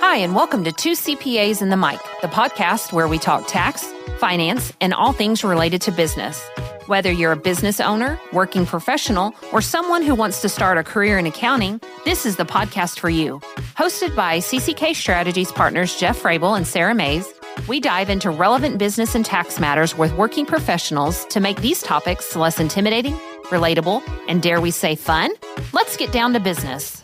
Hi, and welcome to Two CPAs and The Mic, the podcast where we talk tax, finance, and all things related to business. Whether you're a business owner, working professional, or someone who wants to start a career in accounting, this is the podcast for you. Hosted by CCK Strategies partners Jeff Frable and Sara Mays, we dive into relevant business and tax matters with working professionals to make these topics less intimidating, relatable, and dare we say fun? Let's get down to business.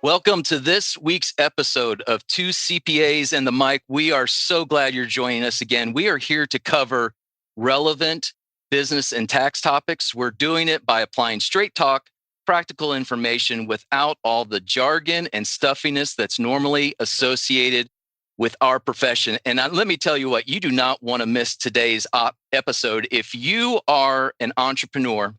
Welcome to this week's episode of Two CPAs and The Mic. We are so glad you're joining us again. We are here to cover relevant business and tax topics. We're doing it by applying straight talk, practical information without all the jargon and stuffiness that's normally associated with our profession. And let me tell you what, you do not want to miss today's episode. If you are an entrepreneur,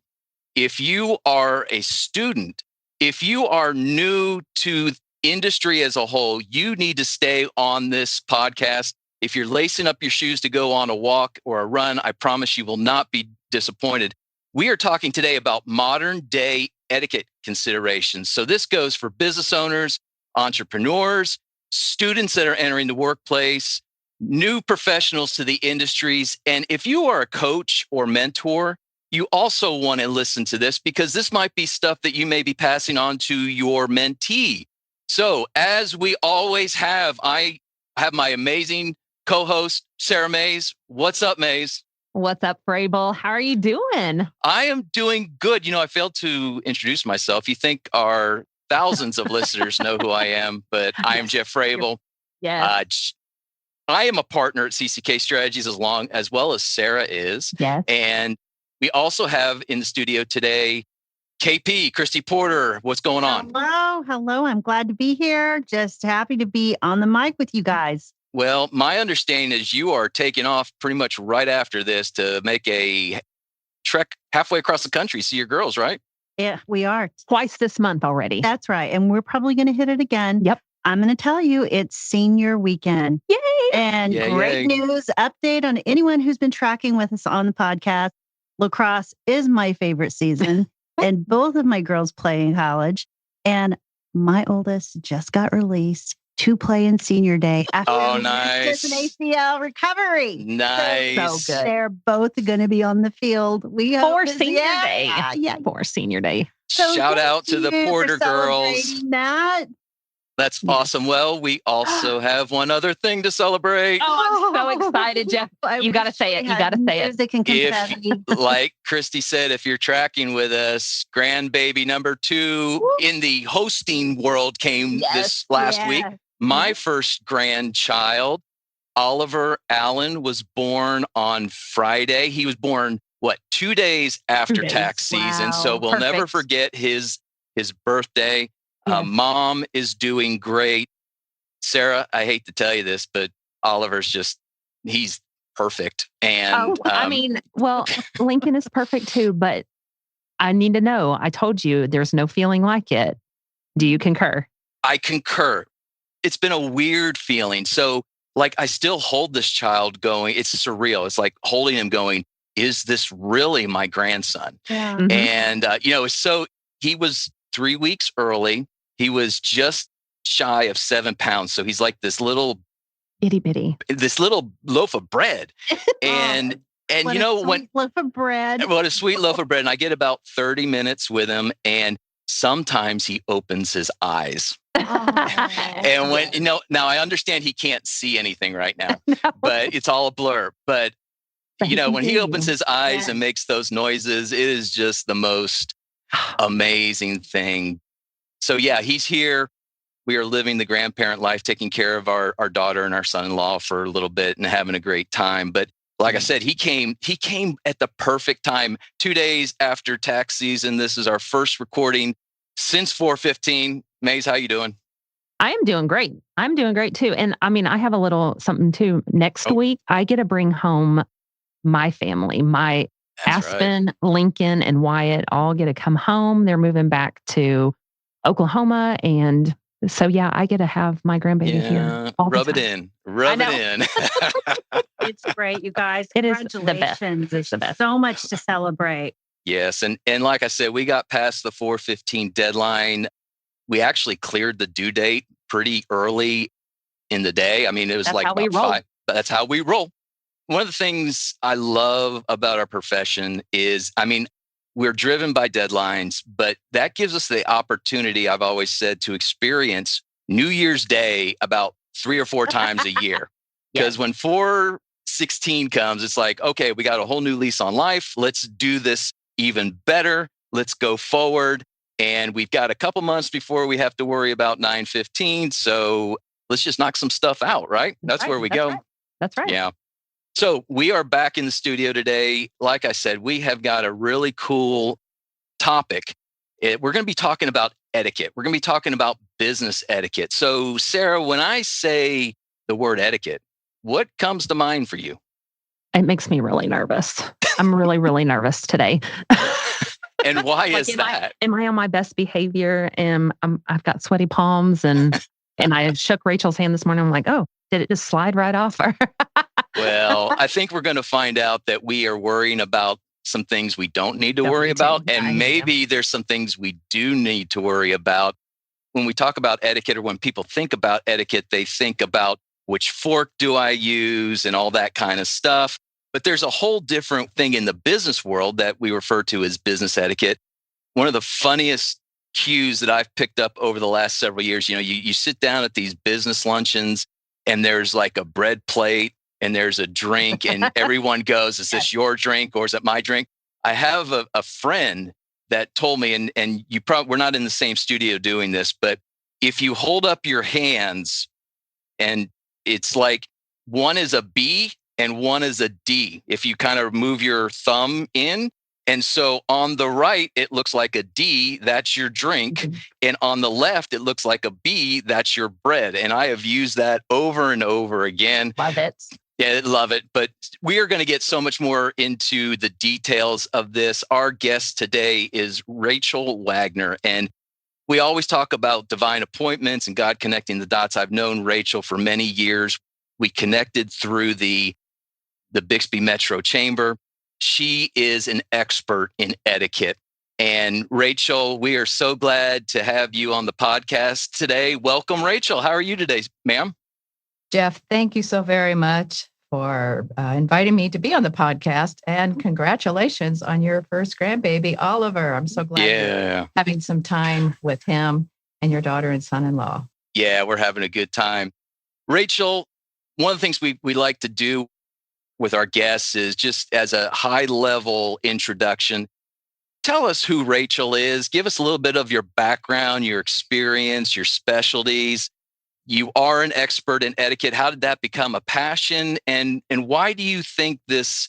if you are a student, if you are new to industry as a whole, you need to stay on this podcast. If you're lacing up your shoes to go on a walk or a run, I promise you will not be disappointed. We are talking today about modern day etiquette considerations. So this goes for business owners, entrepreneurs, students that are entering the workplace, new professionals to the industries. And if you are a coach or mentor, you also want to listen to this because this might be stuff that you may be passing on to your mentee. So as we always have, I have my amazing co-host, Sara Mays. What's up, Mays? What's up, Frable? How are you doing? I am doing good. You know, I failed to introduce myself. You think our thousands of listeners know who I am, but I am Jeff Frable. Yes. I am a partner at CCK Strategies as well as Sara is. Yes. And we also have in the studio today, KP, Christy Porter. What's going on? Hello. I'm glad to be here. Just happy to be on the mic with you guys. Well, my understanding is you are taking off pretty much right after this to make a trek halfway across the country, see your girls, right? Yeah, we are. Twice this month already. That's right. And we're probably going to hit it again. Yep. I'm going to tell you, it's senior weekend. Yay! And great news, update on anyone who's been tracking with us on the podcast. Lacrosse is my favorite season, and both of my girls play in college. And my oldest just got released to play in senior day after nice. An ACL recovery. Nice. So good. They're both going to be on the field. We for senior day. Yeah. For senior day. So shout out to the Porter girls. That. That's awesome. Well, we also have one other thing to celebrate. Oh, I'm so excited, Jeff. You got to say it. You got to say it. If, like Christy said, if you're tracking with us, grandbaby number 2 in the hosting world came this last week. My first grandchild, Oliver Allen, was born on Friday. He was born, 2 days after tax season. So we'll never forget his birthday. Mom is doing great. Sara, I hate to tell you this, but Oliver's he's perfect. And Lincoln is perfect too, but I need to know, I told you there's no feeling like it. Do you concur? I concur. It's been a weird feeling. So I still hold this child going. It's surreal. It's like holding him going, is this really my grandson? Yeah. Mm-hmm. And, so he was 3 weeks early. He was just shy of 7 pounds. So he's like this little itty bitty, this little loaf of bread. And loaf of bread. What a sweet loaf of bread. And I get about 30 minutes with him. And sometimes he opens his eyes. And when, now I understand he can't see anything right now, but it's all a blur. But, when he opens his eyes and makes those noises, it is just the most amazing thing. So he's here. We are living the grandparent life, taking care of our daughter and our son-in-law for a little bit and having a great time. But like I said, he came at the perfect time, 2 days after tax season. This is our first recording since 4/15. Mays, how you doing? I am doing great. I'm doing great too. And I have a little something too. Next week, I get to bring home my family, my Aspen, right. Lincoln, and Wyatt all get to come home. They're moving back to Oklahoma. And so, I get to have my grandbaby here. Rub it in. It's great, you guys. It is Congratulations. It's the best. So much to celebrate. Yes. And like I said, we got past the 4/15 deadline. we actually cleared the due date pretty early in the day. I mean, it was That's like how we about roll. 5, but that's how we roll. One of the things I love about our profession is, I mean, we're driven by deadlines, but that gives us the opportunity, I've always said, to experience New Year's Day about 3 or 4 times a year. Because when 4/16 comes, it's like, okay, we got a whole new lease on life. Let's do this even better. Let's go forward. And we've got a couple months before we have to worry about 9/15. So let's just knock some stuff out, right? That's where we go. Right. That's right. Yeah. So we are back in the studio today. Like I said, we have got a really cool topic. We're going to be talking about etiquette. We're going to be talking about business etiquette. So, Sarah, when I say the word etiquette, what comes to mind for you? It makes me really nervous. I'm really, really nervous today. And why is that? Am I on my best behavior? I've got sweaty palms, and I shook Rachel's hand this morning. I'm like, oh, did it just slide right off? Well, I think we're going to find out that we are worrying about some things we don't need to worry about. And maybe there's some things we do need to worry about. When we talk about etiquette, or when people think about etiquette, they think about which fork do I use and all that kind of stuff. But there's a whole different thing in the business world that we refer to as business etiquette. One of the funniest cues that I've picked up over the last several years, you sit down at these business luncheons and there's like a bread plate and there's a drink and everyone goes, is this your drink or is it my drink? I have a friend that told me, and we're not in the same studio doing this, but if you hold up your hands and it's like one is a B and one is a D, if you kind of move your thumb in. And so on the right, it looks like a D, that's your drink. Mm-hmm. And on the left, it looks like a B, that's your bread. And I have used that over and over again. Love it. Yeah, love it. But we are going to get so much more into the details of this. Our guest today is Rachel Wagner. And we always talk about divine appointments and God connecting the dots. I've known Rachel for many years. We connected through the Bixby Metro Chamber. She is an expert in etiquette. And Rachel, we are so glad to have you on the podcast today. Welcome, Rachel. How are you today, ma'am? Jeff, thank you so very much for inviting me to be on the podcast. And congratulations on your first grandbaby, Oliver. I'm so glad you're having some time with him and your daughter and son-in-law. Yeah, we're having a good time. Rachel, one of the things we like to do with our guests is just as a high-level introduction, tell us who Rachel is. Give us a little bit of your background, your experience, your specialties. You are an expert in etiquette. How did that become a passion? And why do you think this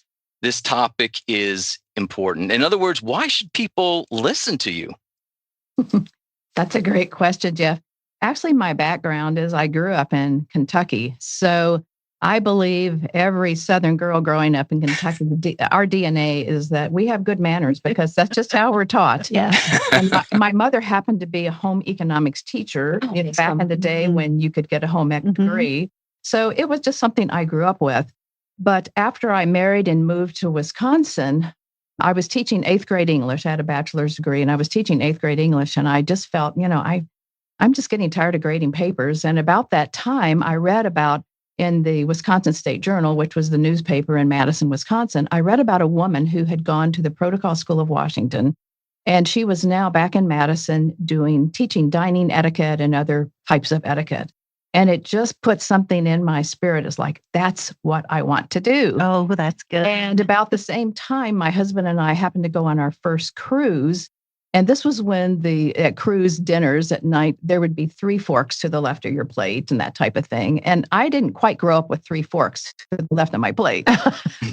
topic is important? In other words, why should people listen to you? That's a great question, Jeff. Actually, my background is I grew up in Kentucky. So I believe every Southern girl growing up in Kentucky, our DNA is that we have good manners because that's just how we're taught. Yeah. And my mother happened to be a home economics teacher back in the day when you could get a home ec degree. So it was just something I grew up with. But after I married and moved to Wisconsin, I was teaching 8th grade English. I had a bachelor's degree and I was teaching 8th grade English. And I just felt, I'm just getting tired of grading papers. And about that time, I read about in the Wisconsin State Journal, which was the newspaper in Madison, Wisconsin, I read about a woman who had gone to the Protocol School of Washington, and she was now back in Madison teaching dining etiquette and other types of etiquette. And it just put something in my spirit as like, that's what I want to do. Oh, that's good. And about the same time, my husband and I happened to go on our first cruise. And this was when at cruise dinners at night, there would be 3 forks to the left of your plate and that type of thing. And I didn't quite grow up with 3 forks to the left of my plate.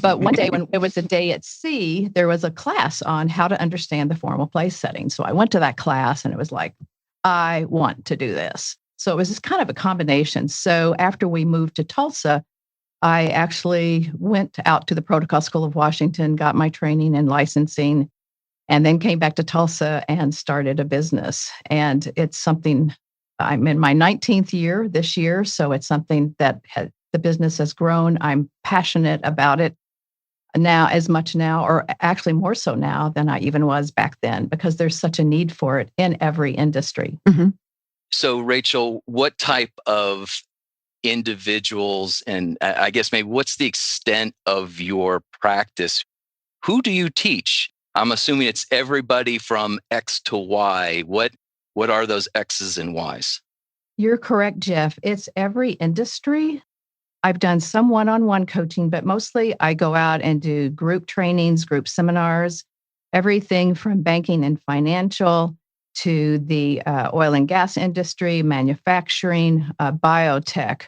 But one day when it was a day at sea, there was a class on how to understand the formal place setting. So I went to that class and it was like, I want to do this. So it was just kind of a combination. So after we moved to Tulsa, I actually went out to the Protocol School of Washington, got my training in licensing, and then came back to Tulsa and started a business. And it's something, I'm in my 19th year this year. So it's something that the business has grown. I'm passionate about it now, as much now, or actually more so now than I even was back then, because there's such a need for it in every industry. Mm-hmm. So, Rachel, what type of individuals, and I guess maybe what's the extent of your practice? Who do you teach? I'm assuming it's everybody from X to Y. What are those X's and Y's? You're correct, Jeff. It's every industry. I've done some one-on-one coaching, but mostly I go out and do group trainings, group seminars, everything from banking and financial to the oil and gas industry, manufacturing, biotech.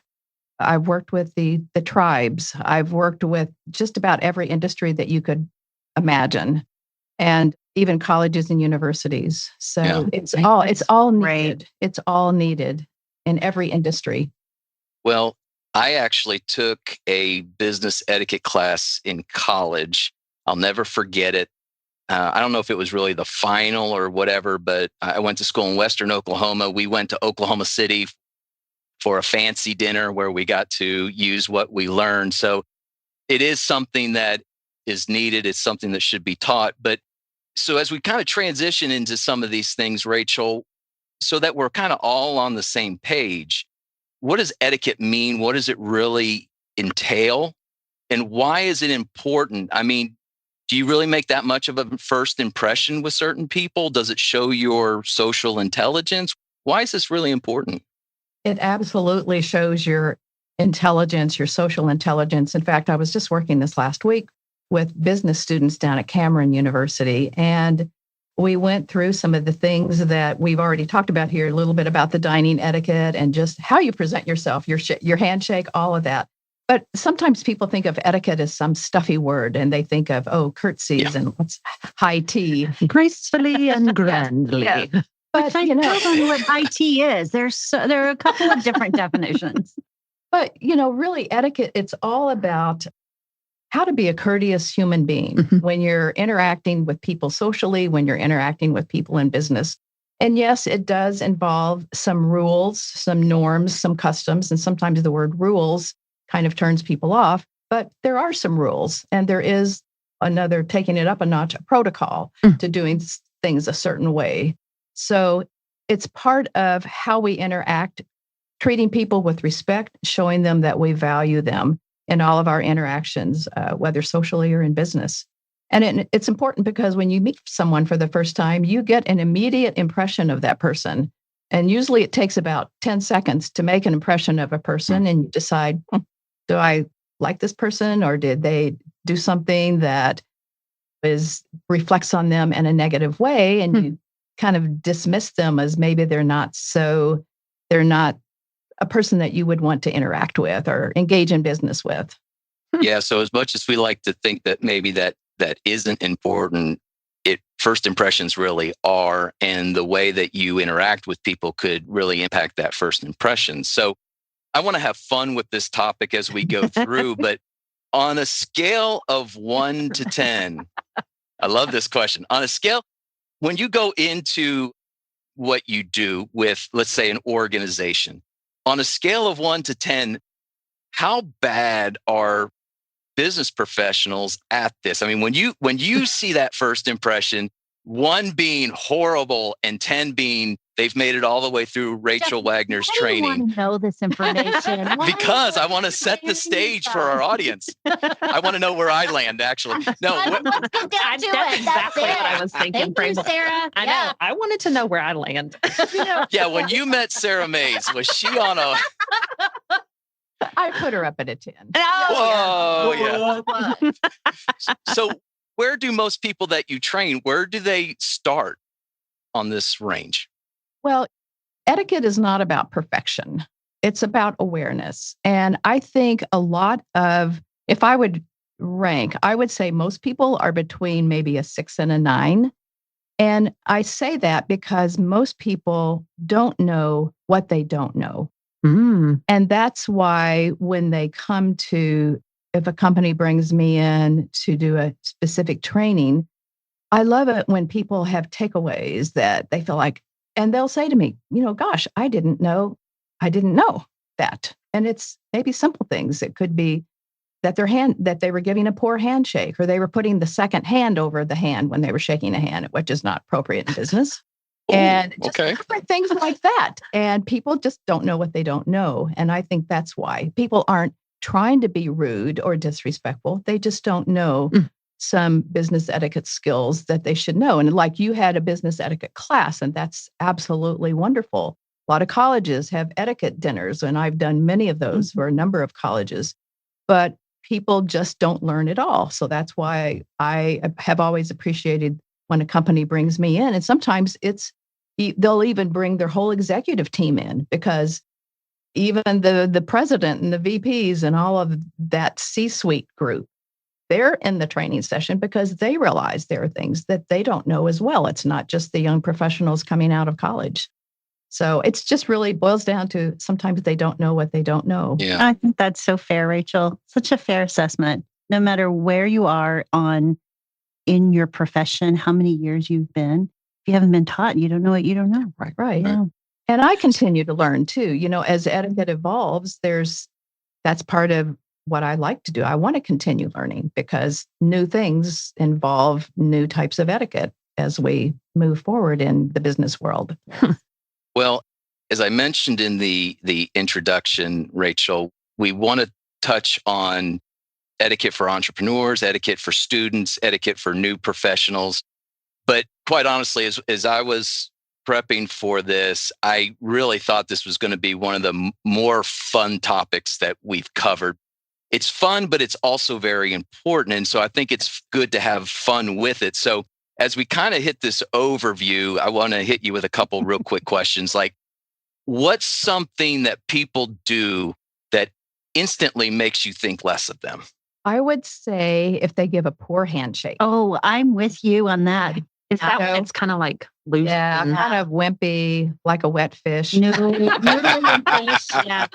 I've worked with the tribes. I've worked with just about every industry that you could imagine, and even colleges and universities. So it's all needed. Right. It's all needed in every industry. Well, I actually took a business etiquette class in college. I'll never forget it. I don't know if it was really the final or whatever, but I went to school in Western Oklahoma. We went to Oklahoma City for a fancy dinner where we got to use what we learned. So it is something that is needed. It's something that should be taught. But so as we kind of transition into some of these things, Rachel, so that we're kind of all on the same page, what does etiquette mean? What does it really entail? And why is it important? I mean, do you really make that much of a first impression with certain people? Does it show your social intelligence? Why is this really important? It absolutely shows your intelligence, your social intelligence. In fact, I was just working this last week with business students down at Cameron University, and we went through some of the things that we've already talked about here, a little bit about the dining etiquette and just how you present yourself, your handshake, all of that. But sometimes people think of etiquette as some stuffy word, and they think of, curtsies and what's high tea. Gracefully and grandly. Yes. But I don't know what high tea is. There are a couple of different definitions. But, really etiquette, it's all about how to be a courteous human being when you're interacting with people socially, when you're interacting with people in business. And yes, it does involve some rules, some norms, some customs, and sometimes the word rules kind of turns people off. But there are some rules, and there is another, taking it up a notch, a protocol to doing things a certain way. So it's part of how we interact, treating people with respect, showing them that we value them in all of our interactions, whether socially or in business. And it's important because when you meet someone for the first time, you get an immediate impression of that person. And usually it takes about 10 seconds to make an impression of a person, and you decide, do I like this person, or did they do something that reflects on them in a negative way? And you kind of dismiss them as maybe they're not a person that you would want to interact with or engage in business with. Yeah. So as much as we like to think that maybe that isn't important, first impressions really are, and the way that you interact with people could really impact that first impression. So I want to have fun with this topic as we go through, but on a scale of 1 to 10, I love this question. On a scale, when you go into what you do with, let's say, an organization, on a scale of 1 to 10, how bad are business professionals at this? I mean, when you see that first impression, 1 being horrible and 10 being they've made it all the way through Rachel Wagner's training. Why do you want to know this information? Because I want to set the stage for our audience. I want to know where I land, actually. No, That's exactly what I was thinking. Thank you, Sarah. I know. I wanted to know where I land. Yeah, when you met Sara Mays, was she on a... I put her up at a 10. Whoa, yeah. So where do most people that you train, where do they start on this range? Well, etiquette is not about perfection. It's about awareness. And I think if I would rank, I would say most people are between maybe a 6 and a 9. And I say that because most people don't know what they don't know. And that's why when they come to, if a company brings me in to do a specific training, I love it when people have takeaways that they feel like, and they'll say to me, gosh, I didn't know that. And it's maybe simple things. It could be that that they were giving a poor handshake, or they were putting the second hand over the hand when they were shaking a hand, which is not appropriate in business. And just different things like that. And people just don't know what they don't know. And I think that's why people aren't trying to be rude or disrespectful. They just don't know some business etiquette skills that they should know. And like you had a business etiquette class, and that's absolutely wonderful. A lot of colleges have etiquette dinners, and I've done many of those for a number of colleges. But people just don't learn it all. So that's why I have always appreciated when a company brings me in. And sometimes they'll even bring their whole executive team in, because even the president and the VPs and all of that C-suite group, they're in the training session because they realize there are things that they don't know as well. It's not just the young professionals coming out of college. So it's just really boils down to sometimes they don't know what they don't know. Yeah. I think that's so fair, Rachel. Such a fair assessment. No matter where you are in your profession, how many years you've been, if you haven't been taught, you don't know what you don't know. Right. Yeah. And I continue to learn too. You know, as etiquette evolves, that's part of what I like to do. I want to continue learning because new things involve new types of etiquette as we move forward in the business world. Well, as I mentioned in the introduction, Rachel, we want to touch on etiquette for entrepreneurs, etiquette for students, etiquette for new professionals. But quite honestly, as I was prepping for this, I really thought this was going to be one of the more fun topics that we've covered. It's fun, but it's also very important. And so I think it's good to have fun with it. So as we kind of hit this overview, I want to hit you with a couple real quick questions. Like, what's something that people do that instantly makes you think less of them? I would say if they give a poor handshake. Oh, I'm with you on that. Is that when it's kind of like loose? Yeah, and kind of wimpy, like a wet fish. Noodling fish. Yeah.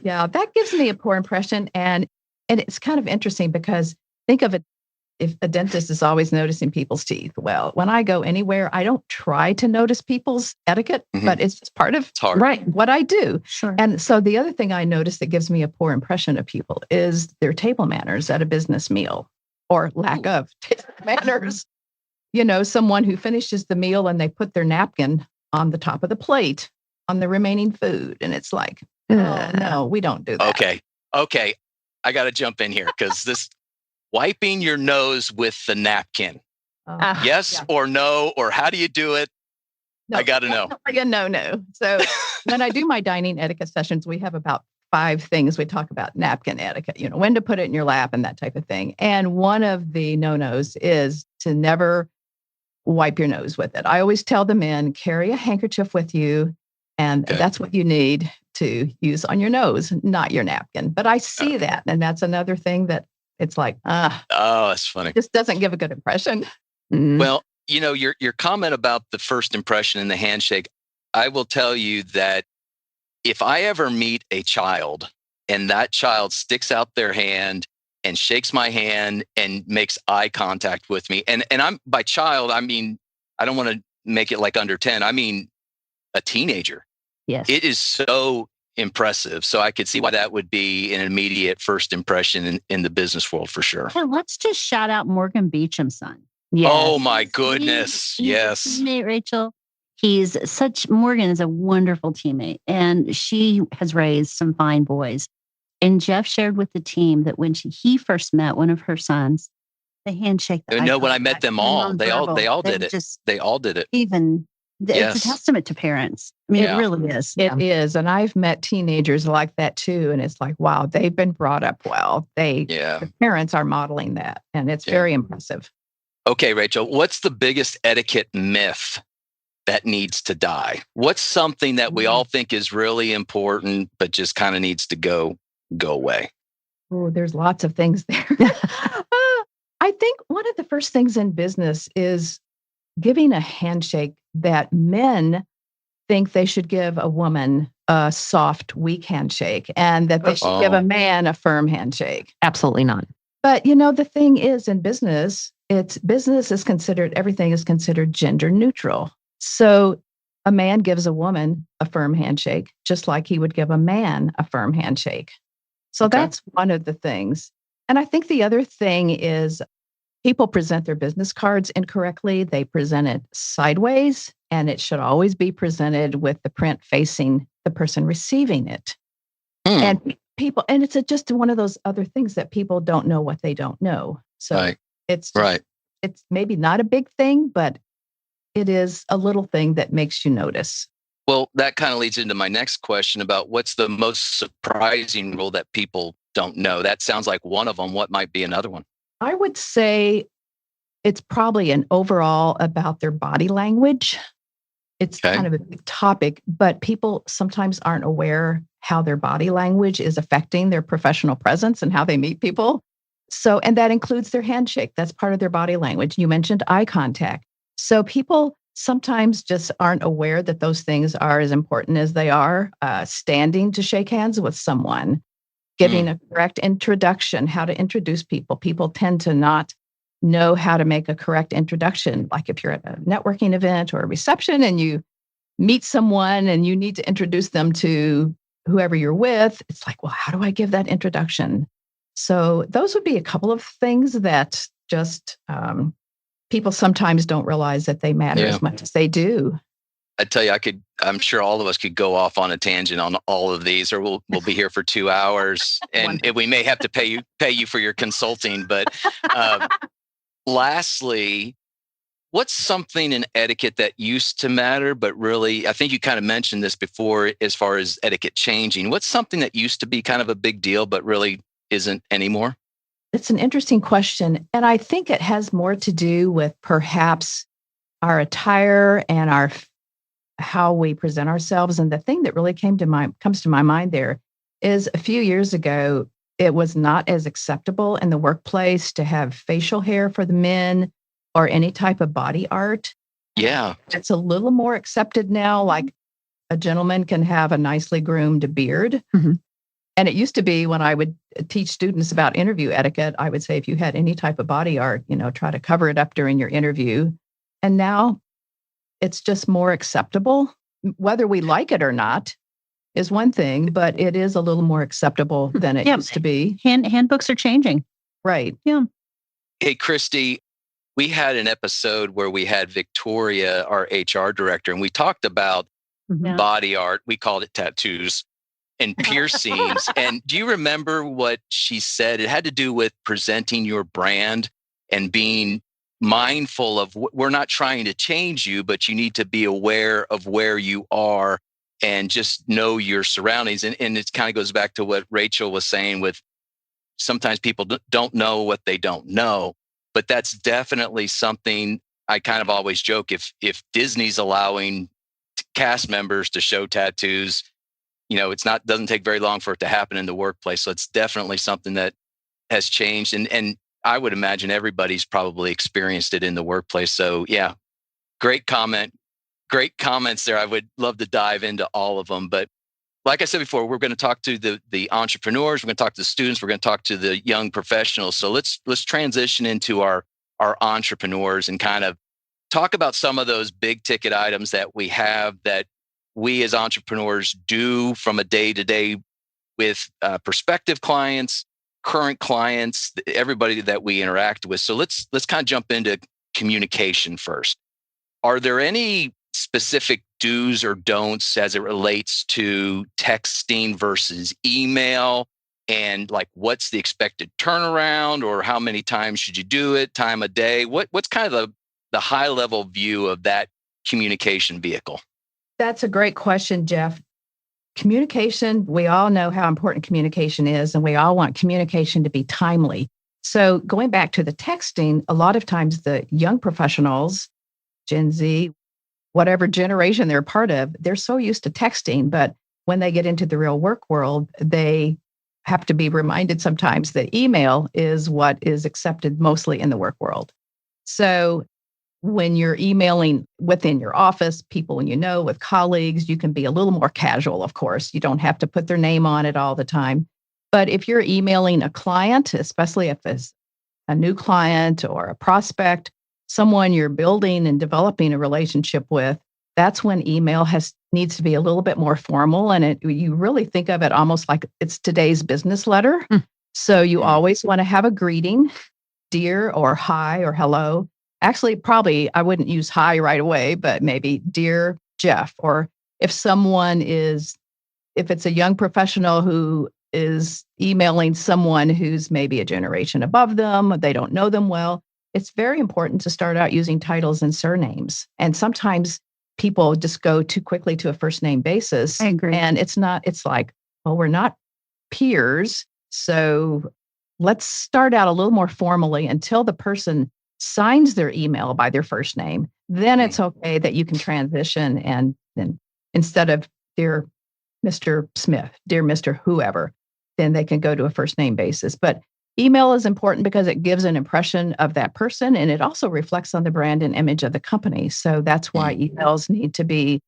Yeah, that gives me a poor impression. And it's kind of interesting because think of it, if a dentist is always noticing people's teeth. Well, when I go anywhere, I don't try to notice people's etiquette, but it's just part of what I do. Sure. And so the other thing I notice that gives me a poor impression of people is their table manners at a business meal or lack of table manners. You know, someone who finishes the meal and they put their napkin on the top of the plate on the remaining food. And it's like, oh, no, we don't do that. Okay. I got to jump in here because this wiping your nose with the napkin. Yes or no, or how do you do it? No, I got to know. No. So when I do my dining etiquette sessions, we have about 5 things we talk about napkin etiquette, you know, when to put it in your lap and that type of thing. And one of the no-nos is to never wipe your nose with it. I always tell the men, carry a handkerchief with you, and that's what you need to use on your nose, not your napkin. But I see that, and that's another thing that it's like, oh, that's funny. Just doesn't give a good impression. Well, you know, your comment about the first impression and the handshake, I will tell you that if I ever meet a child and that child sticks out their hand and shakes my hand and makes eye contact with me, and I'm by child, I mean, I don't want to make it like under 10. I mean, a teenager. Yes. It is so impressive. So I could see why that would be an immediate first impression in the business world for sure. Well, let's just shout out Morgan Beecham's son. Yes. Oh my goodness. Yes. Teammate, Rachel. Morgan is a wonderful teammate, and she has raised some fine boys. And Jeff shared with the team that when he first met one of her sons, the handshake. When I met them all, they all did it. They all did it. It's a testament to parents. I mean, it really is. It is. And I've met teenagers like that too. And it's like, wow, they've been brought up well. The parents are modeling that. And it's very impressive. Okay, Rachel, what's the biggest etiquette myth that needs to die? What's something that we all think is really important, but just kind of needs to go away? Oh, there's lots of things there. I think one of the first things in business is giving a handshake that men think they should give a woman a soft, weak handshake and that they should give a man a firm handshake. Absolutely not. But, you know, the thing is in business, everything is considered gender neutral. So a man gives a woman a firm handshake, just like he would give a man a firm handshake. So that's one of the things. And I think the other thing is People present their business cards incorrectly. They present it sideways, and it should always be presented with the print facing the person receiving it. And people, and it's just one of those other things that people don't know what they don't know. So it's maybe not a big thing, but it is a little thing that makes you notice. Well, that kind of leads into my next question about what's the most surprising rule that people don't know. That sounds like one of them. What might be another one? I would say it's probably an overall about their body language. It's kind of a big topic, but people sometimes aren't aware how their body language is affecting their professional presence and how they meet people. So, and that includes their handshake. That's part of their body language. You mentioned eye contact. So people sometimes just aren't aware that those things are as important as they are. Standing to shake hands with someone, giving a correct introduction, how to introduce people. People tend to not know how to make a correct introduction. Like if you're at a networking event or a reception and you meet someone and you need to introduce them to whoever you're with, it's like, well, how do I give that introduction? So those would be a couple of things that just people sometimes don't realize that they matter as much as they do. I tell you, I'm sure all of us could go off on a tangent on all of these, or we'll be here for 2 hours, and we may have to pay you for your consulting. But lastly, what's something in etiquette that used to matter, but really, I think you kind of mentioned this before, as far as etiquette changing. What's something that used to be kind of a big deal, but really isn't anymore? It's an interesting question, and I think it has more to do with perhaps our attire and how we present ourselves. And the thing that really comes to my mind there is a few years ago, it was not as acceptable in the workplace to have facial hair for the men or any type of body art. Yeah. It's a little more accepted now. Like a gentleman can have a nicely groomed beard. Mm-hmm. And it used to be when I would teach students about interview etiquette, I would say, if you had any type of body art, try to cover it up during your interview. And now it's just more acceptable. Whether we like it or not is one thing, but it is a little more acceptable than it used to be. Handbooks are changing. Right. Yeah. Hey, Christy, we had an episode where we had Victoria, our HR director, and we talked about body art. We called it tattoos and piercings. And do you remember what she said? It had to do with presenting your brand and being mindful of, we're not trying to change you, but you need to be aware of where you are and just know your surroundings. And it kind of goes back to what Rachel was saying with sometimes people don't know what they don't know, but that's definitely something I kind of always joke. If Disney's allowing cast members to show tattoos, doesn't take very long for it to happen in the workplace. So it's definitely something that has changed. And I would imagine everybody's probably experienced it in the workplace. So yeah, great comments there. I would love to dive into all of them. But like I said before, we're going to talk to the entrepreneurs, we're going to talk to the students, we're going to talk to the young professionals. So let's transition into our entrepreneurs and kind of talk about some of those big ticket items that we have that we as entrepreneurs do from a day-to-day with prospective clients, current clients, everybody that we interact with. So let's kind of jump into communication first. Are there any specific do's or don'ts as it relates to texting versus email? And like, what's the expected turnaround, or how many times should you do it, time of day? What's kind of the high level view of that communication vehicle? That's a great question, Jeff. Communication, we all know how important communication is, and we all want communication to be timely. So going back to the texting, a lot of times the young professionals, Gen Z, whatever generation they're part of, they're so used to texting, but when they get into the real work world, they have to be reminded sometimes that email is what is accepted mostly in the work world. So when you're emailing within your office, people with colleagues, you can be a little more casual, of course. You don't have to put their name on it all the time. But if you're emailing a client, especially if it's a new client or a prospect, someone you're building and developing a relationship with, that's when email needs to be a little bit more formal. And you really think of it almost like it's today's business letter. So you always want to have a greeting. dear or hi or hello. Actually, probably I wouldn't use hi right away, but maybe dear Jeff. Or if it's a young professional who is emailing someone who's maybe a generation above them, they don't know them well, it's very important to start out using titles and surnames. And sometimes people just go too quickly to a first name basis. I agree. And it's like, well, we're not peers. So let's start out a little more formally until the person signs their email by their first name. Then it's okay that you can transition, and then instead of dear Mr. Smith, dear Mr. whoever, then they can go to a first name basis. But email is important because it gives an impression of that person, and it also reflects on the brand and image of the company. So that's why emails need to be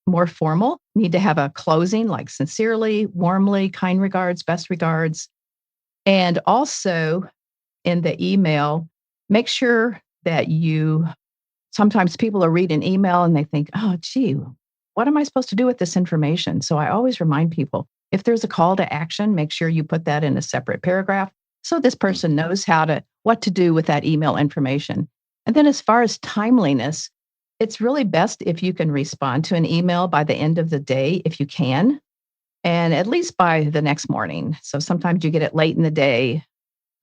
more formal, need to have a closing like sincerely, warmly, kind regards, best regards. And also in the email, make sure that sometimes people are reading email and they think, oh, gee, what am I supposed to do with this information? So I always remind people, if there's a call to action, make sure you put that in a separate paragraph so this person knows what to do with that email information. And then as far as timeliness, it's really best if you can respond to an email by the end of the day, if you can, and at least by the next morning. So sometimes you get it late in the day.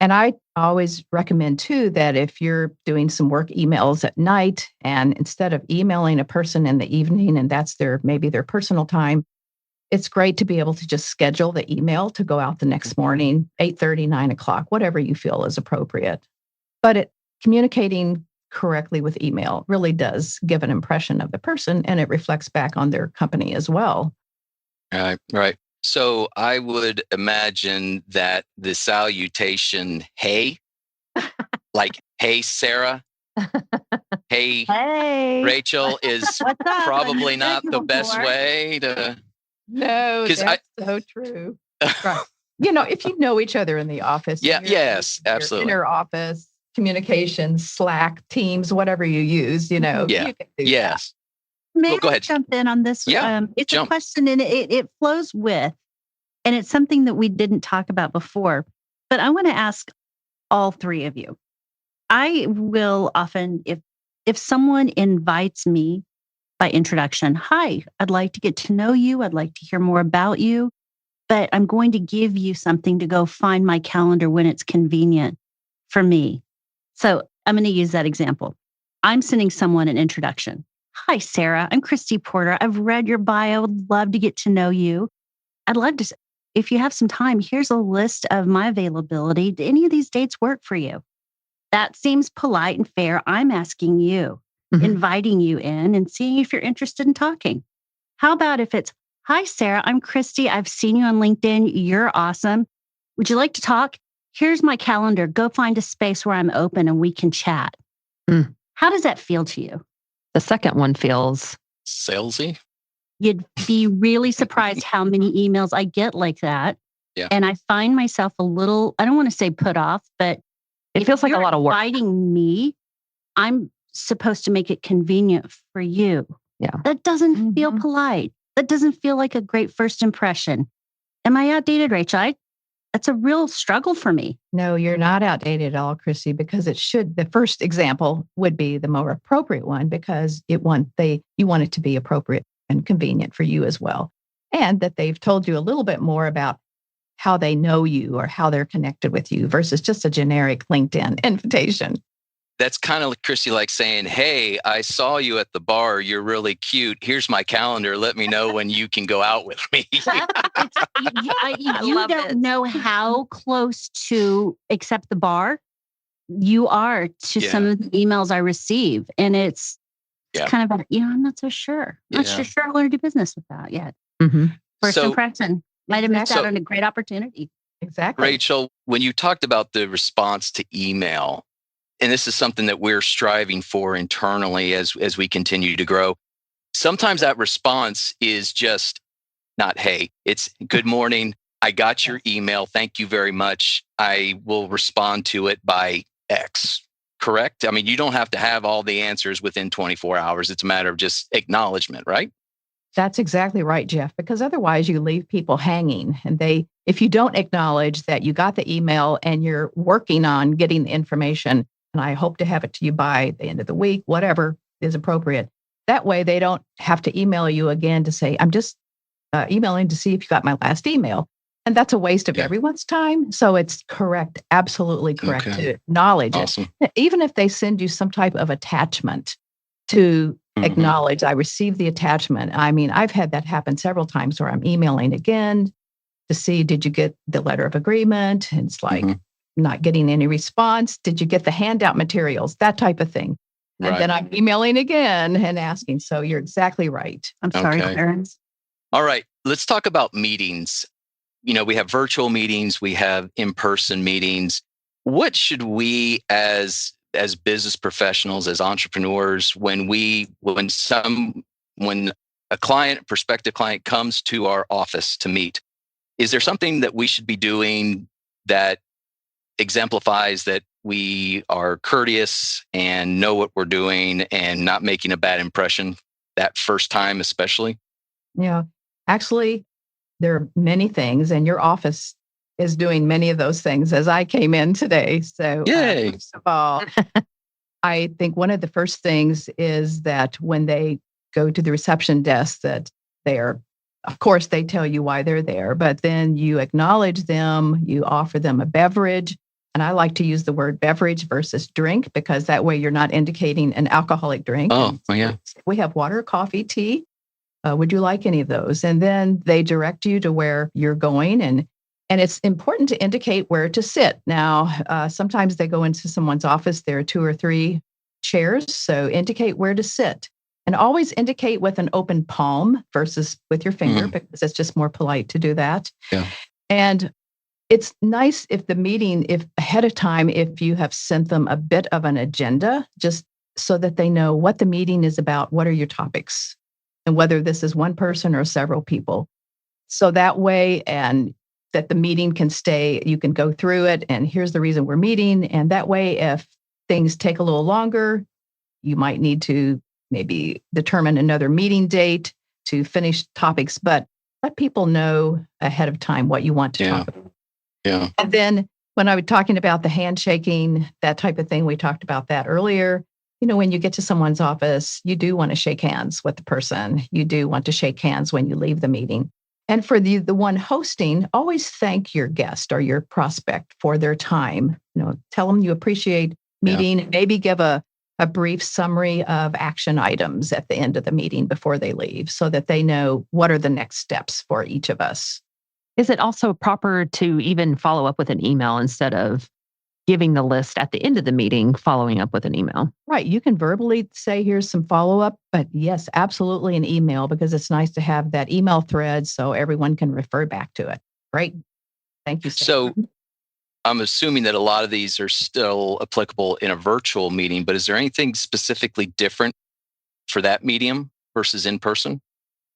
And I always recommend too that if you're doing some work emails at night, and instead of emailing a person in the evening and that's maybe their personal time, it's great to be able to just schedule the email to go out the next morning, 8:30, 9 o'clock, whatever you feel is appropriate. But communicating correctly with email really does give an impression of the person, and it reflects back on their company as well. Right. So I would imagine that the salutation, hey, like, hey, Sarah, hey, Rachel, is probably not the best way to. No, that's so true. Right. If you know each other in the office. Yes, absolutely. Inner office, communications, Slack, Teams, whatever you use, you can do yes. May go I ahead. jump in on this? Yeah, it's a question, and it flows with, and it's something that we didn't talk about before, but I want to ask all three of you. I will often, if someone invites me by introduction, hi, I'd like to get to know you. I'd like to hear more about you, but I'm going to give you something to go find my calendar when it's convenient for me. So I'm going to use that example. I'm sending someone an introduction. Hi, Sarah. I'm Christy Porter. I've read your bio. Would love to get to know you. I'd love to, if you have some time, here's a list of my availability. Do any of these dates work for you? That seems polite and fair. I'm asking you, inviting you in and seeing if you're interested in talking. How about if it's, hi, Sarah, I'm Christy. I've seen you on LinkedIn. You're awesome. Would you like to talk? Here's my calendar. Go find a space where I'm open and we can chat. How does that feel to you? The second one feels salesy. You'd be really surprised how many emails I get like that. Yeah. And I find myself a little, I don't want to say put off, but it feels like a lot of work. Inviting me, I'm supposed to make it convenient for you. Yeah. That doesn't feel polite. That doesn't feel like a great first impression. Am I outdated, Rachel? That's a real struggle for me. No, you're not outdated at all, Chrissy, because the first example would be the more appropriate one, because you want it to be appropriate and convenient for you as well. And that they've told you a little bit more about how they know you or how they're connected with you versus just a generic LinkedIn invitation. That's kind of, Christy, like saying, hey, I saw you at the bar. You're really cute. Here's my calendar. Let me know when you can go out with me. You don't know how close to, except the bar, you are to some of the emails I receive. And it's kind of, I'm not so sure. Not so sure I want to do business with that yet. First impression. Might have missed out on a great opportunity. Exactly. Rachel, when you talked about the response to email, and this is something that we're striving for internally as we continue to grow, sometimes that response is just not, hey, it's good morning. I got your email. Thank you very much. I will respond to it by X. Correct? I mean, you don't have to have all the answers within 24 hours. It's a matter of just acknowledgement, right? That's exactly right, Jeff, because otherwise you leave people hanging, and if you don't acknowledge that you got the email and you're working on getting the information, and I hope to have it to you by the end of the week, whatever is appropriate. That way they don't have to email you again to say, I'm just emailing to see if you got my last email. And that's a waste of everyone's time. So it's correct, absolutely correct to acknowledge it. Even if they send you some type of attachment to acknowledge, I received the attachment. I mean, I've had that happen several times where I'm emailing again to see, did you get the letter of agreement? And it's like not getting any response. Did you get the handout materials? That type of thing. And then I'm emailing again and asking. So you're exactly right. I'm sorry, Clarence. All right. Let's talk about meetings. You know, we have virtual meetings, we have in-person meetings. What should we as business professionals, as entrepreneurs, when a prospective client comes to our office to meet, is there something that we should be doing that exemplifies that we are courteous and know what we're doing and not making a bad impression that first time, especially? Yeah, actually, there are many things, and your office is doing many of those things as I came in today. So, first of all, I think one of the first things is that when they go to the reception desk, that of course, they tell you why they're there, but then you acknowledge them, you offer them a beverage. And I like to use the word beverage versus drink, because that way you're not indicating an alcoholic drink. We have water, coffee, tea. Would you like any of those? And then they direct you to where you're going. And it's important to indicate where to sit. Now, sometimes they go into someone's office, there are 2 or 3 chairs. So indicate where to sit. And always indicate with an open palm versus with your finger, because it's just more polite to do that. Yeah. And it's nice if ahead of time, if you have sent them a bit of an agenda, just so that they know what the meeting is about, what are your topics, and whether this is one person or several people. So that way, and that the meeting can stay, you can go through it, and here's the reason we're meeting. And that way, if things take a little longer, you might need to maybe determine another meeting date to finish topics, but let people know ahead of time what you want to talk about. Yeah. And then when I was talking about the handshaking, that type of thing, we talked about that earlier. You know, when you get to someone's office, you do want to shake hands with the person. You do want to shake hands when you leave the meeting. And for the one hosting, always thank your guest or your prospect for their time. You know, tell them you appreciate meeting, and maybe give a brief summary of action items at the end of the meeting before they leave, so that they know what are the next steps for each of us. Is it also proper to even follow up with an email instead of giving the list at the end of the meeting, following up with an email? Right. You can verbally say, here's some follow-up, but yes, absolutely an email, because it's nice to have that email thread so everyone can refer back to it. Great. Thank you, Sarah. So I'm assuming that a lot of these are still applicable in a virtual meeting, but is there anything specifically different for that medium versus in person?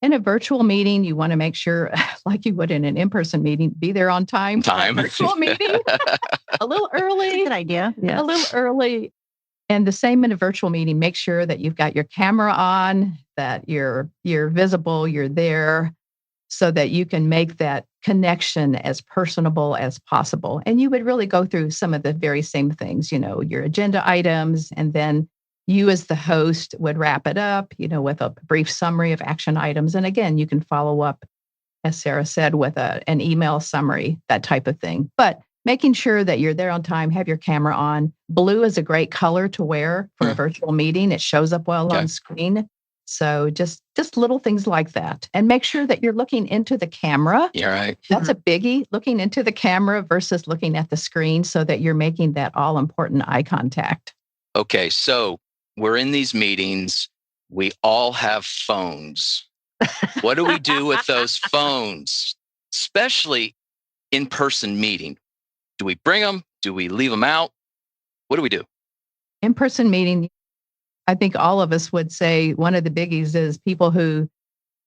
In a virtual meeting, you want to make sure, like you would in an in-person meeting, be there on time. Virtual meeting, a little early. Good idea. Yeah. A little early. And the same in a virtual meeting, make sure that you've got your camera on, that you're visible, you're there, so that you can make that connection as personable as possible. And you would really go through some of the very same things, you know, your agenda items, and then you as the host would wrap it up, you know, with a brief summary of action items. And again, you can follow up, as Sarah said, with an email summary, that type of thing. But making sure that you're there on time, have your camera on. Blue is a great color to wear for a virtual meeting. It shows up well on screen. So just little things like that. And make sure that you're looking into the camera. Yeah, right. That's a biggie, looking into the camera versus looking at the screen, so that you're making that all important eye contact. Okay, so we're in these meetings. We all have phones. What do we do with those phones, especially in-person meeting? Do we bring them? Do we leave them out? What do we do? In-person meeting, I think all of us would say one of the biggies is people who,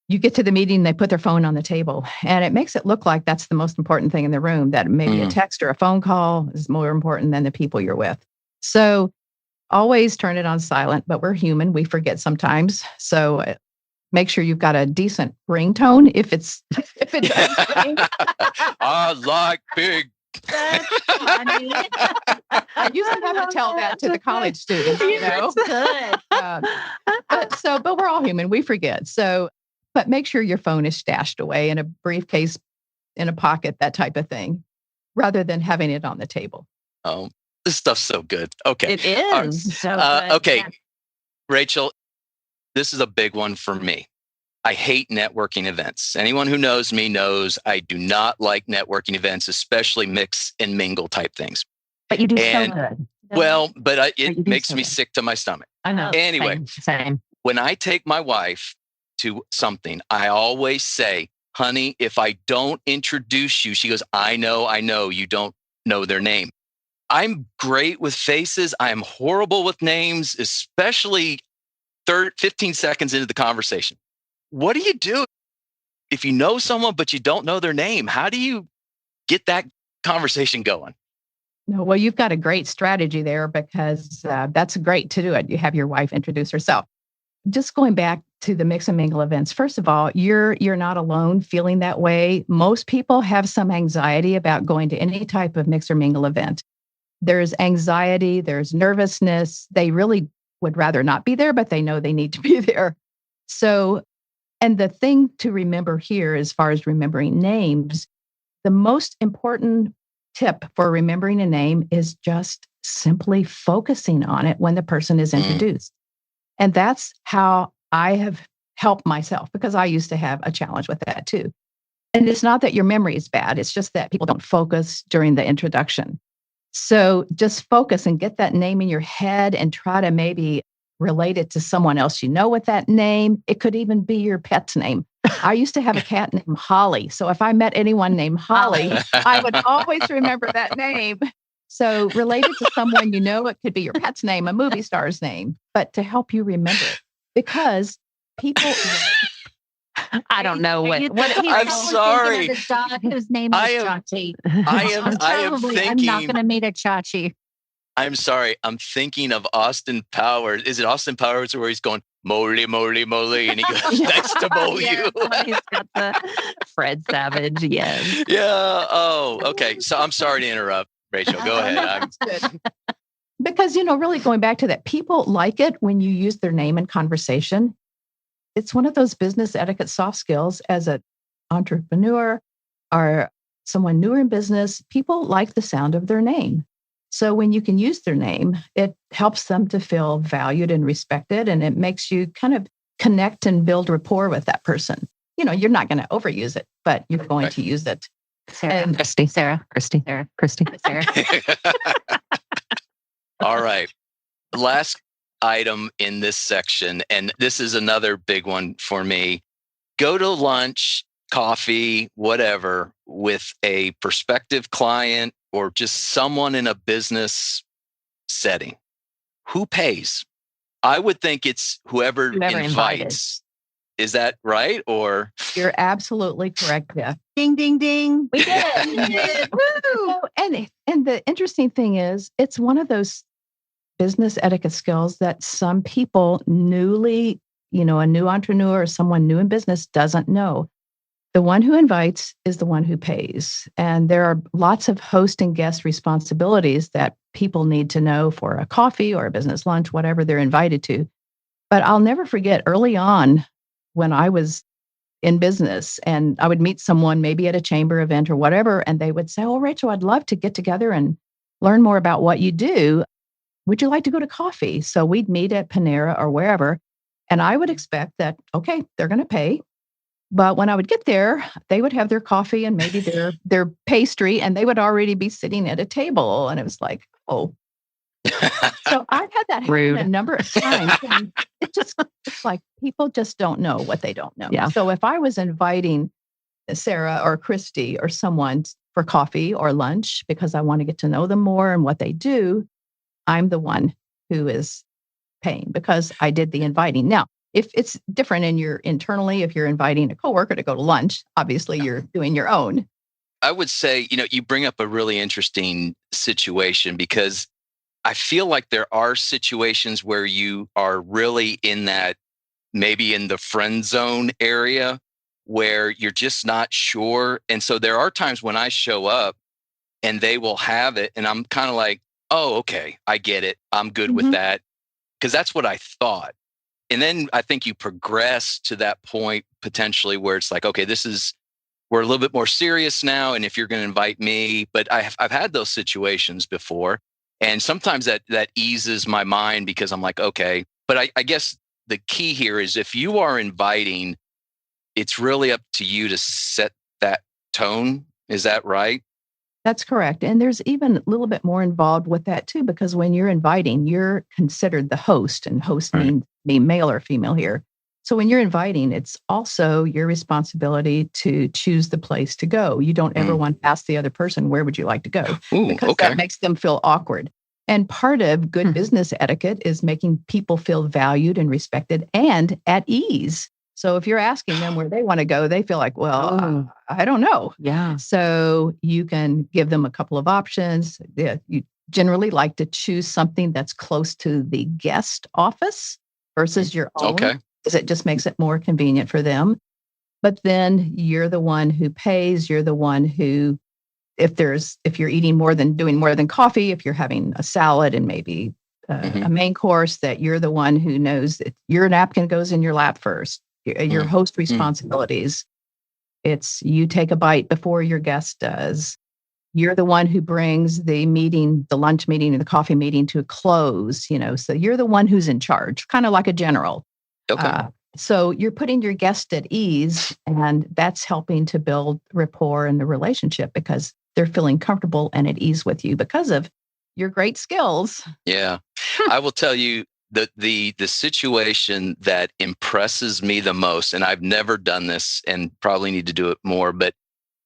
you get to the meeting, they put their phone on the table, and it makes it look like that's the most important thing in the room, that maybe a text or a phone call is more important than the people you're with. So always turn it on silent, but we're human. We forget sometimes. So Make sure you've got a decent ringtone if it does ring. I like big. That's funny. I usually have to tell that to the college students, That's good. But we're all human. We forget. But make sure your phone is stashed away in a briefcase, in a pocket, that type of thing, rather than having it on the table. Oh, this stuff's so good. Okay. It is. So good. Okay. Yeah. Rachel, this is a big one for me. I hate networking events. Anyone who knows me knows I do not like networking events, especially mix and mingle type things. But you do And- so good. Well, but you it do makes so me good. sick to my stomach. I know. Anyway. Same. When I take my wife to something, I always say, honey, if I don't introduce you, she goes, I know, you don't know their name. I'm great with faces. I'm horrible with names, especially 15 seconds into the conversation. What do you do if you know someone, but you don't know their name? How do you get that conversation going? No, well, you've got a great strategy there because that's great to do it. You have your wife introduce herself. Just going back to the mix and mingle events, first of all, you're not alone feeling that way. Most people have some anxiety about going to any type of mix or mingle event. There's anxiety, there's nervousness. They really would rather not be there, but they know they need to be there. So, and the thing to remember here, as far as remembering names, the most important tip for remembering a name is just simply focusing on it when the person is introduced. And that's how I have helped myself, because I used to have a challenge with that too. And it's not that your memory is bad. It's just that people don't focus during the introduction. So just focus and get that name in your head and try to maybe relate it to someone else you know with that name. It could even be your pet's name. I used to have a cat named Holly. So if I met anyone named Holly, I would always remember that name. So relate it to someone you know. It could be your pet's name, a movie star's name, but to help you remember it. Because people... I don't know what I'm sorry. His dog whose name is Chachi. I am thinking. I'm not going to meet a Chachi. I'm sorry. I'm thinking of Austin Powers. Is it Austin Powers where he's going, moly, moly, moly, and he goes, nice to know you. He's got the Fred Savage. Yes. Yeah. Oh, okay. So I'm sorry to interrupt, Rachel. Go ahead. That's good. Because, really going back to that, people like it when you use their name in conversation. It's one of those business etiquette soft skills as an entrepreneur or someone newer in business. People like the sound of their name. So when you can use their name, it helps them to feel valued and respected, and it makes you kind of connect and build rapport with that person. You're not going to overuse it, but you're going to use it. Sarah, Christy. Sarah, Christy. Sarah, Christy. Sarah. All right. Last item in this section, and this is another big one for me. Go to lunch, coffee, whatever, with a prospective client or just someone in a business setting. Who pays? I would think it's whoever Invited. invites. Is that right? Or You're absolutely correct, Jeff. Ding, ding, ding. We did it. We did. Woo! And the interesting thing is, it's one of those business etiquette skills that some people a new entrepreneur or someone new in business doesn't know. The one who invites is the one who pays. And there are lots of host and guest responsibilities that people need to know for a coffee or a business lunch, whatever they're invited to. But I'll never forget early on when I was in business and I would meet someone maybe at a chamber event or whatever, and they would say, "Oh, Rachel, I'd love to get together and learn more about what you do. Would you like to go to coffee?" So we'd meet at Panera or wherever. And I would expect that, okay, they're going to pay. But when I would get there, they would have their coffee and maybe their pastry, and they would already be sitting at a table. And it was like, oh. So I've had that happen a number of times. And it's like people just don't know what they don't know. Yeah. So if I was inviting Sarah or Christy or someone for coffee or lunch because I want to get to know them more and what they do, I'm the one who is paying because I did the inviting. Now, if it's different and you're internally, if you're inviting a coworker to go to lunch, obviously you're doing your own. I would say, you bring up a really interesting situation because I feel like there are situations where you are really in that maybe in the friend zone area where you're just not sure. And so there are times when I show up and they will have it, and I'm kind of like, oh, okay, I get it. I'm good with that. Because that's what I thought. And then I think you progress to that point potentially where it's like, okay, we're a little bit more serious now. And if you're going to invite me, but I've had those situations before. And sometimes that eases my mind because I'm like, okay, but I guess the key here is if you are inviting, it's really up to you to set that tone. Is that right? That's correct. And there's even a little bit more involved with that too, because when you're inviting, you're considered the host, and host means male or female here. So when you're inviting, it's also your responsibility to choose the place to go. You don't ever want to ask the other person, where would you like to go? Because that makes them feel awkward. And part of good business etiquette is making people feel valued and respected and at ease. So if you're asking them where they want to go, they feel like, well, I don't know. Yeah. So you can give them a couple of options. You generally like to choose something that's close to the guest office versus your own, because it just makes it more convenient for them. But then you're the one who pays. You're the one who, if you're doing more than coffee, if you're having a salad and maybe a main course, that you're the one who knows that your napkin goes in your lap first. Your host responsibilities. It's you take a bite before your guest does. You're the one who brings the lunch meeting or the coffee meeting to a close, so you're the one who's in charge, kind of like a general. Okay. So you're putting your guest at ease, and that's helping to build rapport in the relationship because they're feeling comfortable and at ease with you because of your great skills. Yeah. I will tell you, the situation that impresses me the most, and I've never done this and probably need to do it more, but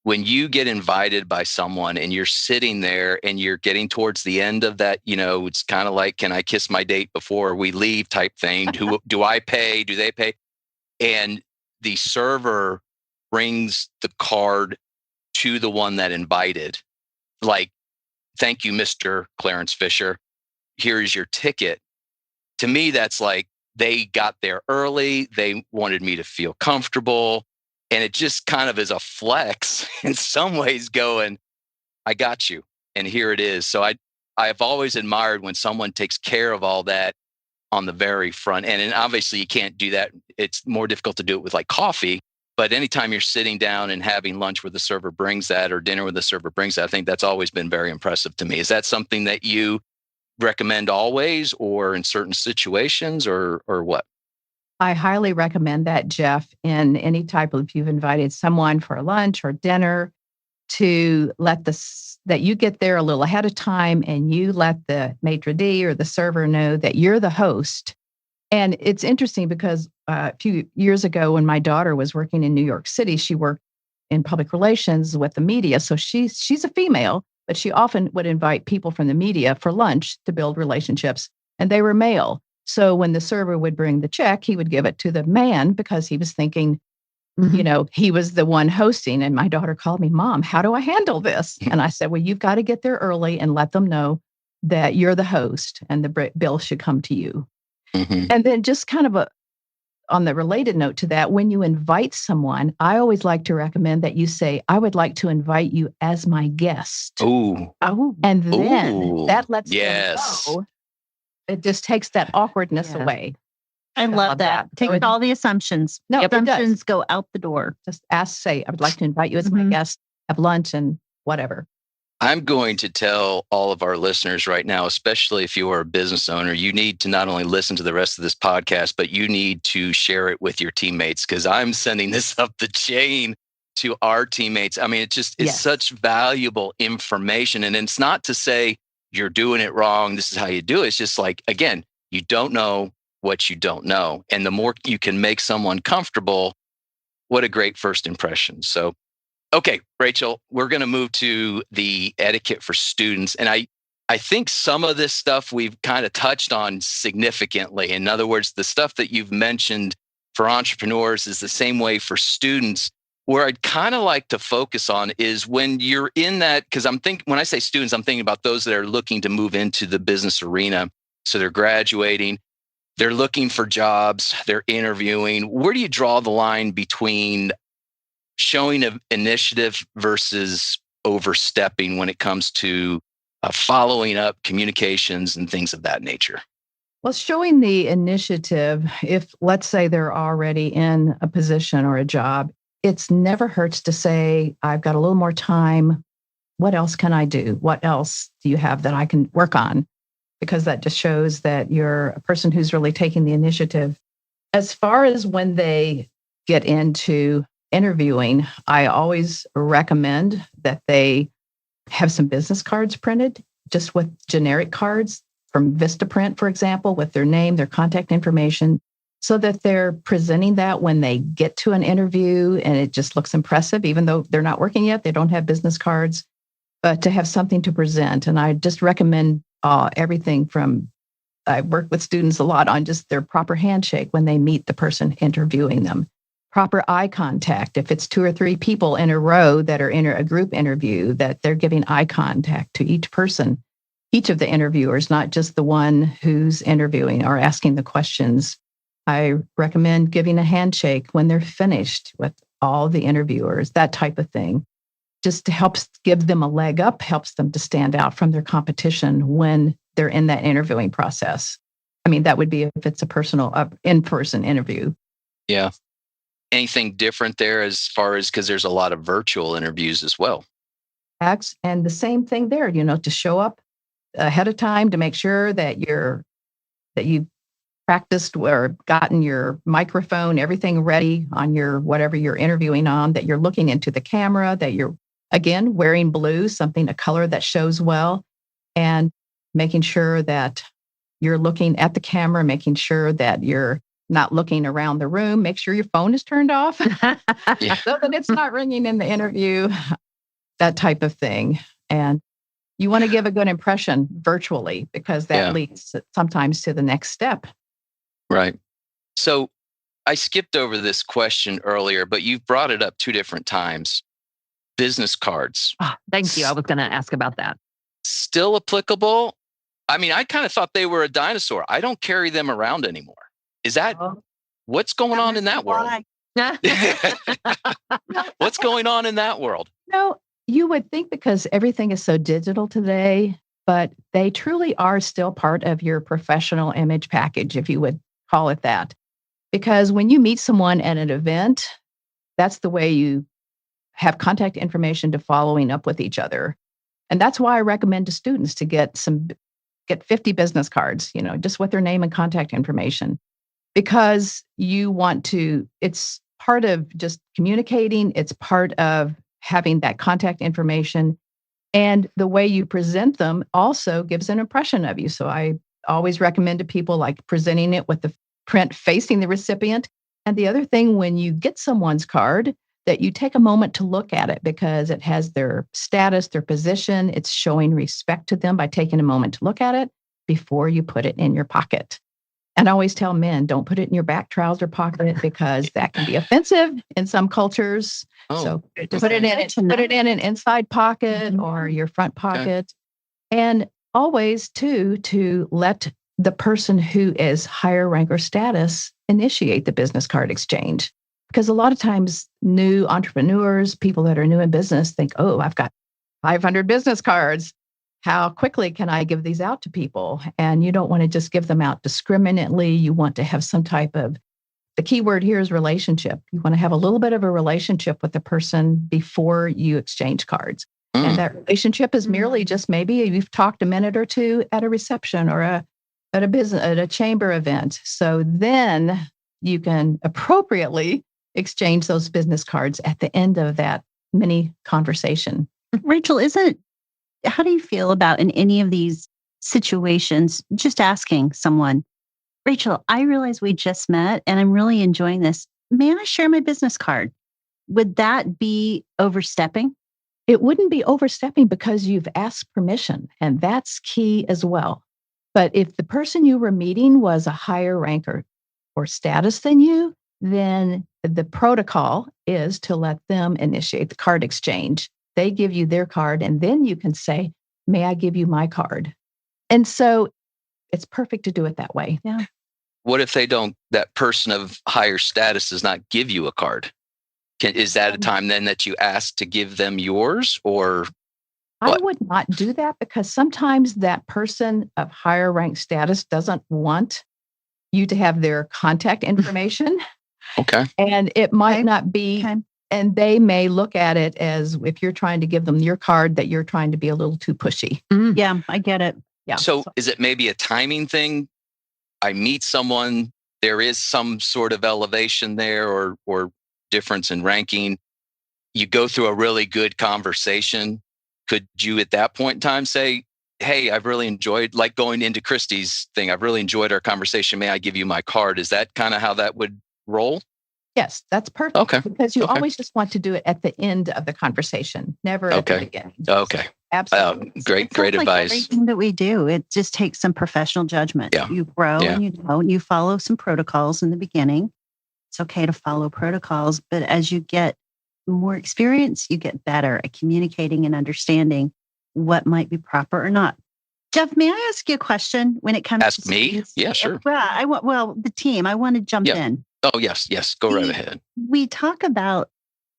when you get invited by someone and you're sitting there and you're getting towards the end of that, it's kind of like, can I kiss my date before we leave type thing? Do I pay? Do they pay? And the server brings the card to the one that invited, like, thank you, Mr. Clarence Fisher. Here is your ticket. To me, that's like they got there early. They wanted me to feel comfortable. And it just kind of is a flex in some ways going, I got you. And here it is. So I've always admired when someone takes care of all that on the very front end. And obviously you can't do that. It's more difficult to do it with like coffee. But anytime you're sitting down and having lunch where the server brings that or dinner where the server brings that, I think that's always been very impressive to me. Is that something that you recommend always or in certain situations or what? I highly recommend that, Jeff, in any type of, if you've invited someone for lunch or dinner, to that you get there a little ahead of time and you let the maitre d' or the server know that you're the host. And it's interesting because a few years ago when my daughter was working in New York City, she worked in public relations with the media. So she's a female, but she often would invite people from the media for lunch to build relationships, and they were male. So when the server would bring the check, he would give it to the man because he was thinking, he was the one hosting. And my daughter called me, Mom, how do I handle this? And I said, well, you've got to get there early and let them know that you're the host and the bill should come to you. And then just kind of on the related note to that, when you invite someone, I always like to recommend that you say, I would like to invite you as my guest. Oh. And then that lets them Yes. know. It just takes that awkwardness away. I love that. Take all the assumptions. No, assumptions go out the door. Just say, I would like to invite you as my guest, have lunch and whatever. I'm going to tell all of our listeners right now, especially if you are a business owner, you need to not only listen to the rest of this podcast, but you need to share it with your teammates because I'm sending this up the chain to our teammates. I mean, it's such valuable information. And it's not to say you're doing it wrong. This is how you do it. It's just like, again, you don't know what you don't know. And the more you can make someone comfortable, what a great first impression. So, okay, Rachel, we're going to move to the etiquette for students. And I think some of this stuff we've kind of touched on significantly. In other words, the stuff that you've mentioned for entrepreneurs is the same way for students. Where I'd kind of like to focus on is when you're in that, because when I say students, I'm thinking about those that are looking to move into the business arena. So they're graduating. they're looking for jobs, they're interviewing. Where do you draw the line between showing of initiative versus overstepping when it comes to following up communications and things of that nature? Well, showing the initiative, if let's say they're already in a position or a job, it's never hurts to say, I've got a little more time. What else can I do? What else do you have that I can work on? Because that just shows that you're a person who's really taking the initiative. As far as when they get into interviewing, I always recommend that they have some business cards printed, just with generic cards from Vistaprint, for example, with their name, their contact information, so that they're presenting that when they get to an interview and it just looks impressive, even though they're not working yet, they don't have business cards, but to have something to present. And I just recommend everything from, I work with students a lot on just their proper handshake when they meet the person interviewing them. Proper eye contact. If it's 2 or 3 people in a row that are in a group interview, that they're giving eye contact to each person, each of the interviewers, not just the one who's interviewing or asking the questions. I recommend giving a handshake when they're finished with all the interviewers, that type of thing. Just helps give them a leg up, helps them to stand out from their competition when they're in that interviewing process. I mean, that would be if it's a personal, in-person interview. Yeah. Anything different there as far as, because there's a lot of virtual interviews as well. And the same thing there, to show up ahead of time to make sure that you've practiced or gotten your microphone, everything ready on your whatever you're interviewing on, that you're looking into the camera, that you're, again, wearing blue, a color that shows well, and making sure that you're looking at the camera, making sure that you're not looking around the room. Make sure your phone is turned off so that it's not ringing in the interview, that type of thing. And you want to give a good impression virtually, because that leads sometimes to the next step. Right. So I skipped over this question earlier, but you've brought it up 2 different times. Business cards. Oh, thank you. I was going to ask about that. Still applicable? I mean, I kind of thought they were a dinosaur. I don't carry them around anymore. Is that what's going on in that world? What's going on in that world? No, you would think because everything is so digital today, but they truly are still part of your professional image package, if you would call it that. Because when you meet someone at an event, that's the way you have contact information to following up with each other. And that's why I recommend to students to get 50 business cards, just with their name and contact information, because it's part of just communicating. It's part of having that contact information, and the way you present them also gives an impression of you. So I always recommend to people like presenting it with the print facing the recipient. And the other thing, when you get someone's card, that you take a moment to look at it, because it has their status, their position. It's showing respect to them by taking a moment to look at it before you put it in your pocket. And I always tell men, don't put it in your back trouser pocket, because that can be offensive in some cultures. So just put it in an inside pocket or your front pocket. Okay. And always to let the person who is higher rank or status initiate the business card exchange. Because a lot of times new entrepreneurs, people that are new in business think, I've got 500 business cards. How quickly can I give these out to people? And you don't want to just give them out discriminately. You want to have some type of, the key word here is relationship. You want to have a little bit of a relationship with the person before you exchange cards. And that relationship is merely just maybe you've talked a minute or two at a reception or at a chamber event. So then you can appropriately exchange those business cards at the end of that mini conversation. Rachel, how do you feel about in any of these situations, just asking someone, Rachel, I realize we just met and I'm really enjoying this. May I share my business card? Would that be overstepping? It wouldn't be overstepping because you've asked permission, and that's key as well. But if the person you were meeting was a higher rank or status than you, then the protocol is to let them initiate the card exchange. They give you their card, and then you can say, may I give you my card? And so it's perfect to do it that way. Yeah. what if that person of higher status does not give you a card? Is that a time then that you ask to give them yours, or what? I would not do that because sometimes that person of higher rank status doesn't want you to have their contact information. Okay. And it might not be, and they may look at it as if you're trying to give them your card, that you're trying to be a little too pushy. Yeah, I get it. Yeah. So is it maybe a timing thing? I meet someone, there is some sort of elevation there or difference in ranking. You go through a really good conversation. Could you at that point in time say, hey, I've really enjoyed, like going into Christy's thing, I've really enjoyed our conversation. May I give you my card? Is that kind of how that would roll? Yes, that's perfect. Okay. Because you always just want to do it at the end of the conversation, never at the beginning. Okay. Absolutely. Great advice. Like everything that we do, it just takes some professional judgment. Yeah. You grow and you follow some protocols in the beginning. It's okay to follow protocols, but as you get more experience, you get better at communicating and understanding what might be proper or not. Jeff, may I ask you a question when it comes to Ask me? students? Yeah, sure. The team, I want to jump in. Oh, yes. Go right ahead. We talk about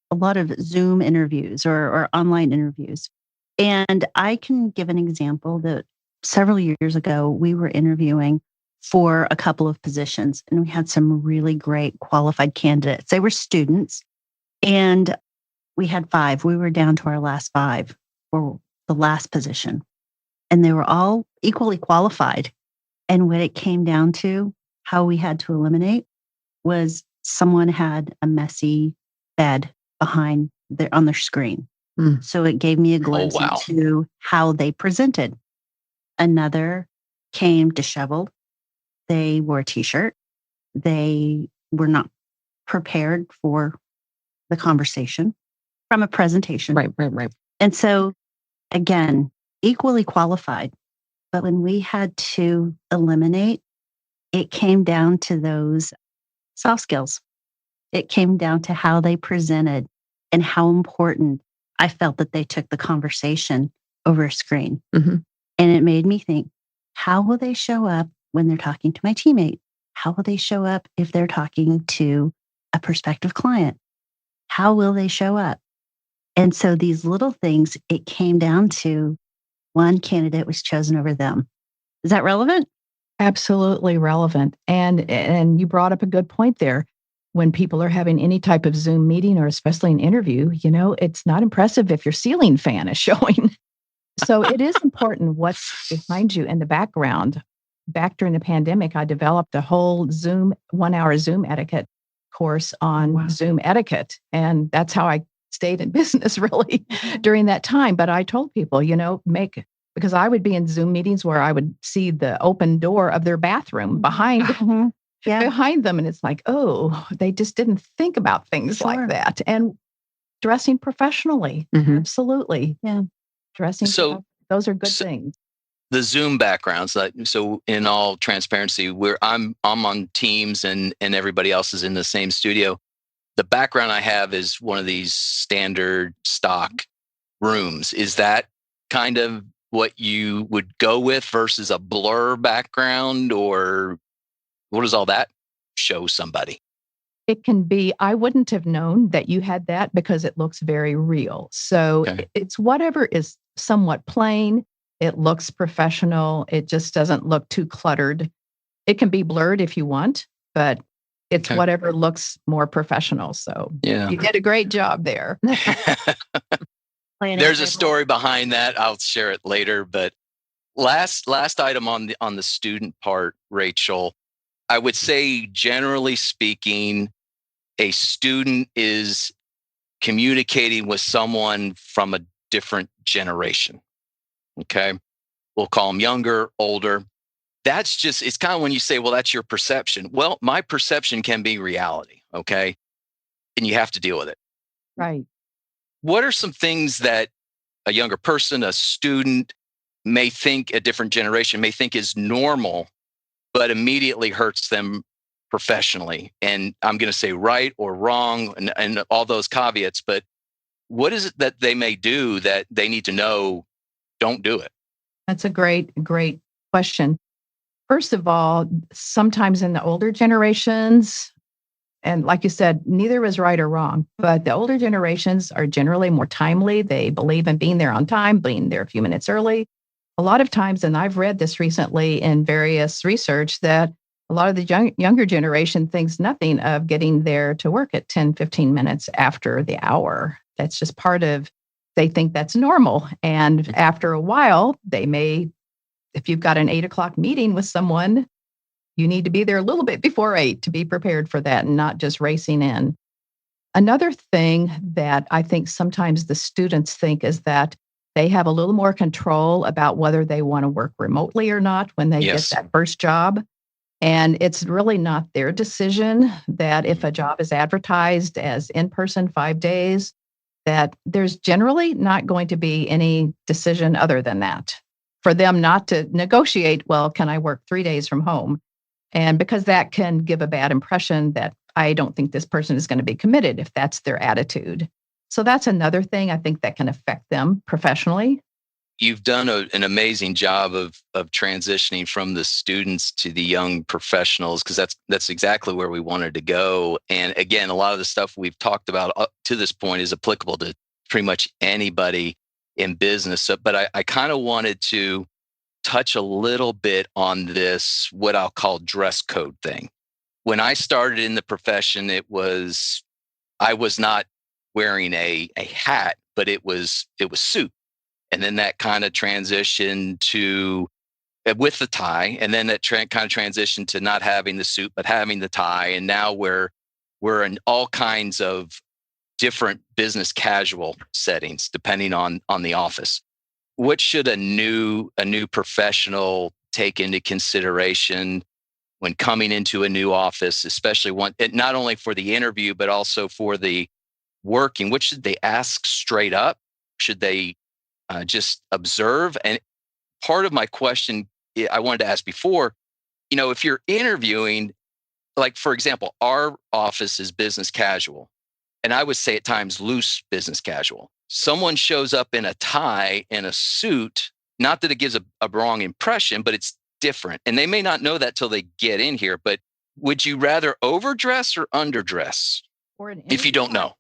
a lot of Zoom interviews or online interviews. And I can give an example that several years ago, we were interviewing for a couple of positions and we had some really great qualified candidates. They were students and we had 5. We were down to our last 5 for the last position. And they were all equally qualified. And when it came down to how we had to eliminate was someone had a messy bed behind on their screen. So it gave me a glimpse into how they presented. Another came disheveled. They wore a t-shirt. They were not prepared for the conversation from a presentation. Right. And so, again, equally qualified. But when we had to eliminate, it came down to those soft skills. It came down to how they presented and how important I felt that they took the conversation over a screen. Mm-hmm. And it made me think, how will they show up when they're talking to my teammate? How will they show up if they're talking to a prospective client? How will they show up? And so these little things, it came down to one candidate was chosen over them. Is that relevant? Absolutely relevant. And you brought up a good point there. When people are having any type of Zoom meeting or especially an interview, it's not impressive if your ceiling fan is showing. So it is important what's behind you in the background. Back during the pandemic, I developed a whole 1-hour Zoom etiquette course on Zoom etiquette. And that's how I stayed in business really during that time. But I told people, because I would be in Zoom meetings where I would see the open door of their bathroom behind them. And it's like, oh, they just didn't think about things like that. And dressing professionally. Absolutely. Yeah. Dressing. So those are good things. The Zoom backgrounds. So in all transparency, I'm on Teams and everybody else is in the same studio. The background I have is one of these standard stock rooms. Is that kind of what you would go with versus a blur background, or what does all that show somebody? It can be, I wouldn't have known that you had that because it looks very real. So it's whatever is somewhat plain. It looks professional. It just doesn't look too cluttered. It can be blurred if you want, but it's whatever looks more professional. So you did a great job there. There's a story behind that. I'll share it later. But last item on the student part, Rachel, I would say, generally speaking, a student is communicating with someone from a different generation. Okay. We'll call them younger, older. That's just, it's kind of when you say, well, that's your perception. Well, my perception can be reality. Okay. And you have to deal with it. Right. What are some things that a younger person, a student may think, a different generation may think is normal, but immediately hurts them professionally? And I'm going to say right or wrong and all those caveats, but what is it that they may do that they need to know? Don't do it. That's a great question. First of all, sometimes in the older generations, and like you said, neither is right or wrong, but the older generations are generally more timely. They believe in being there on time, being there a few minutes early. A lot of times, and I've read this recently in various research, that a lot of the younger generation thinks nothing of getting there to work at 10, 15 minutes after the hour. That's just part of, they think that's normal. And after a while, they may, if you've got an 8 o'clock meeting with someone, you need to be there a little bit before 8 to be prepared for that and not just racing in. Another thing that I think sometimes the students think is that they have a little more control about whether they want to work remotely or not when they get that first job. And it's really not their decision that if a job is advertised as in-person 5 days, that there's generally not going to be any decision other than that for them not to negotiate, well, can I work 3 days from home? And because that can give a bad impression that I don't think this person is going to be committed if that's their attitude. So that's another thing I think that can affect them professionally. You've done an amazing job of transitioning from the students to the young professionals, because that's exactly where we wanted to go. And again, a lot of the stuff we've talked about up to this point is applicable to pretty much anybody in business. But I kind of wanted to touch a little bit on this, what I'll call dress code thing. When I started in the profession, I was not wearing a hat, but it was suit. And then that kind of transitioned to with the tie, and then that kind of transitioned to not having the suit but having the tie. And now we're in all kinds of different business casual settings depending on the office. What should a new professional take into consideration when coming into a new office, especially not only for the interview but also for the working? What should they ask straight up? Should they just observe? And part of my question I wanted to ask before, if you're interviewing, like, for example, our office is business casual, and I would say at times loose business casual. Someone shows up in a tie and a suit, not that it gives a wrong impression, but it's different. And they may not know that till they get in here. But would you rather overdress or underdress if you don't know?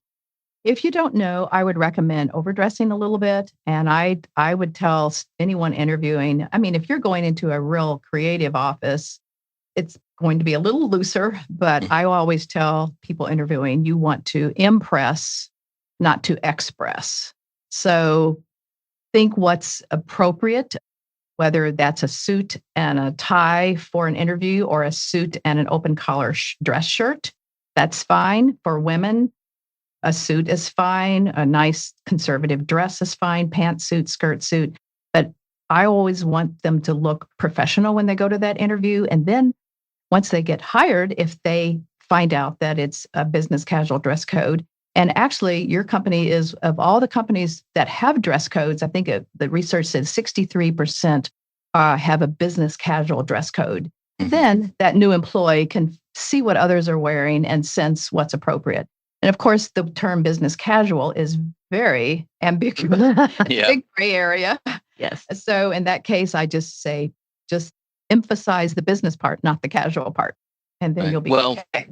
If you don't know, I would recommend overdressing a little bit. And I would tell anyone interviewing, if you're going into a real creative office, it's going to be a little looser. But I always tell people interviewing, you want to impress, not to express. So think what's appropriate, whether that's a suit and a tie for an interview or a suit and an open collar dress shirt. That's fine. For women, a suit is fine. A nice conservative dress is fine. Pantsuit, skirt suit. But I always want them to look professional when they go to that interview. And then once they get hired, if they find out that it's a business casual dress code, and actually your company is, of all the companies that have dress codes, I think the research says 63% have a business casual dress code. Mm-hmm. Then that new employee can see what others are wearing and sense what's appropriate. And of course, the term business casual is very ambiguous, big gray area. Yes. So in that case, I just say, just emphasize the business part, not the casual part. And then you'll be okay.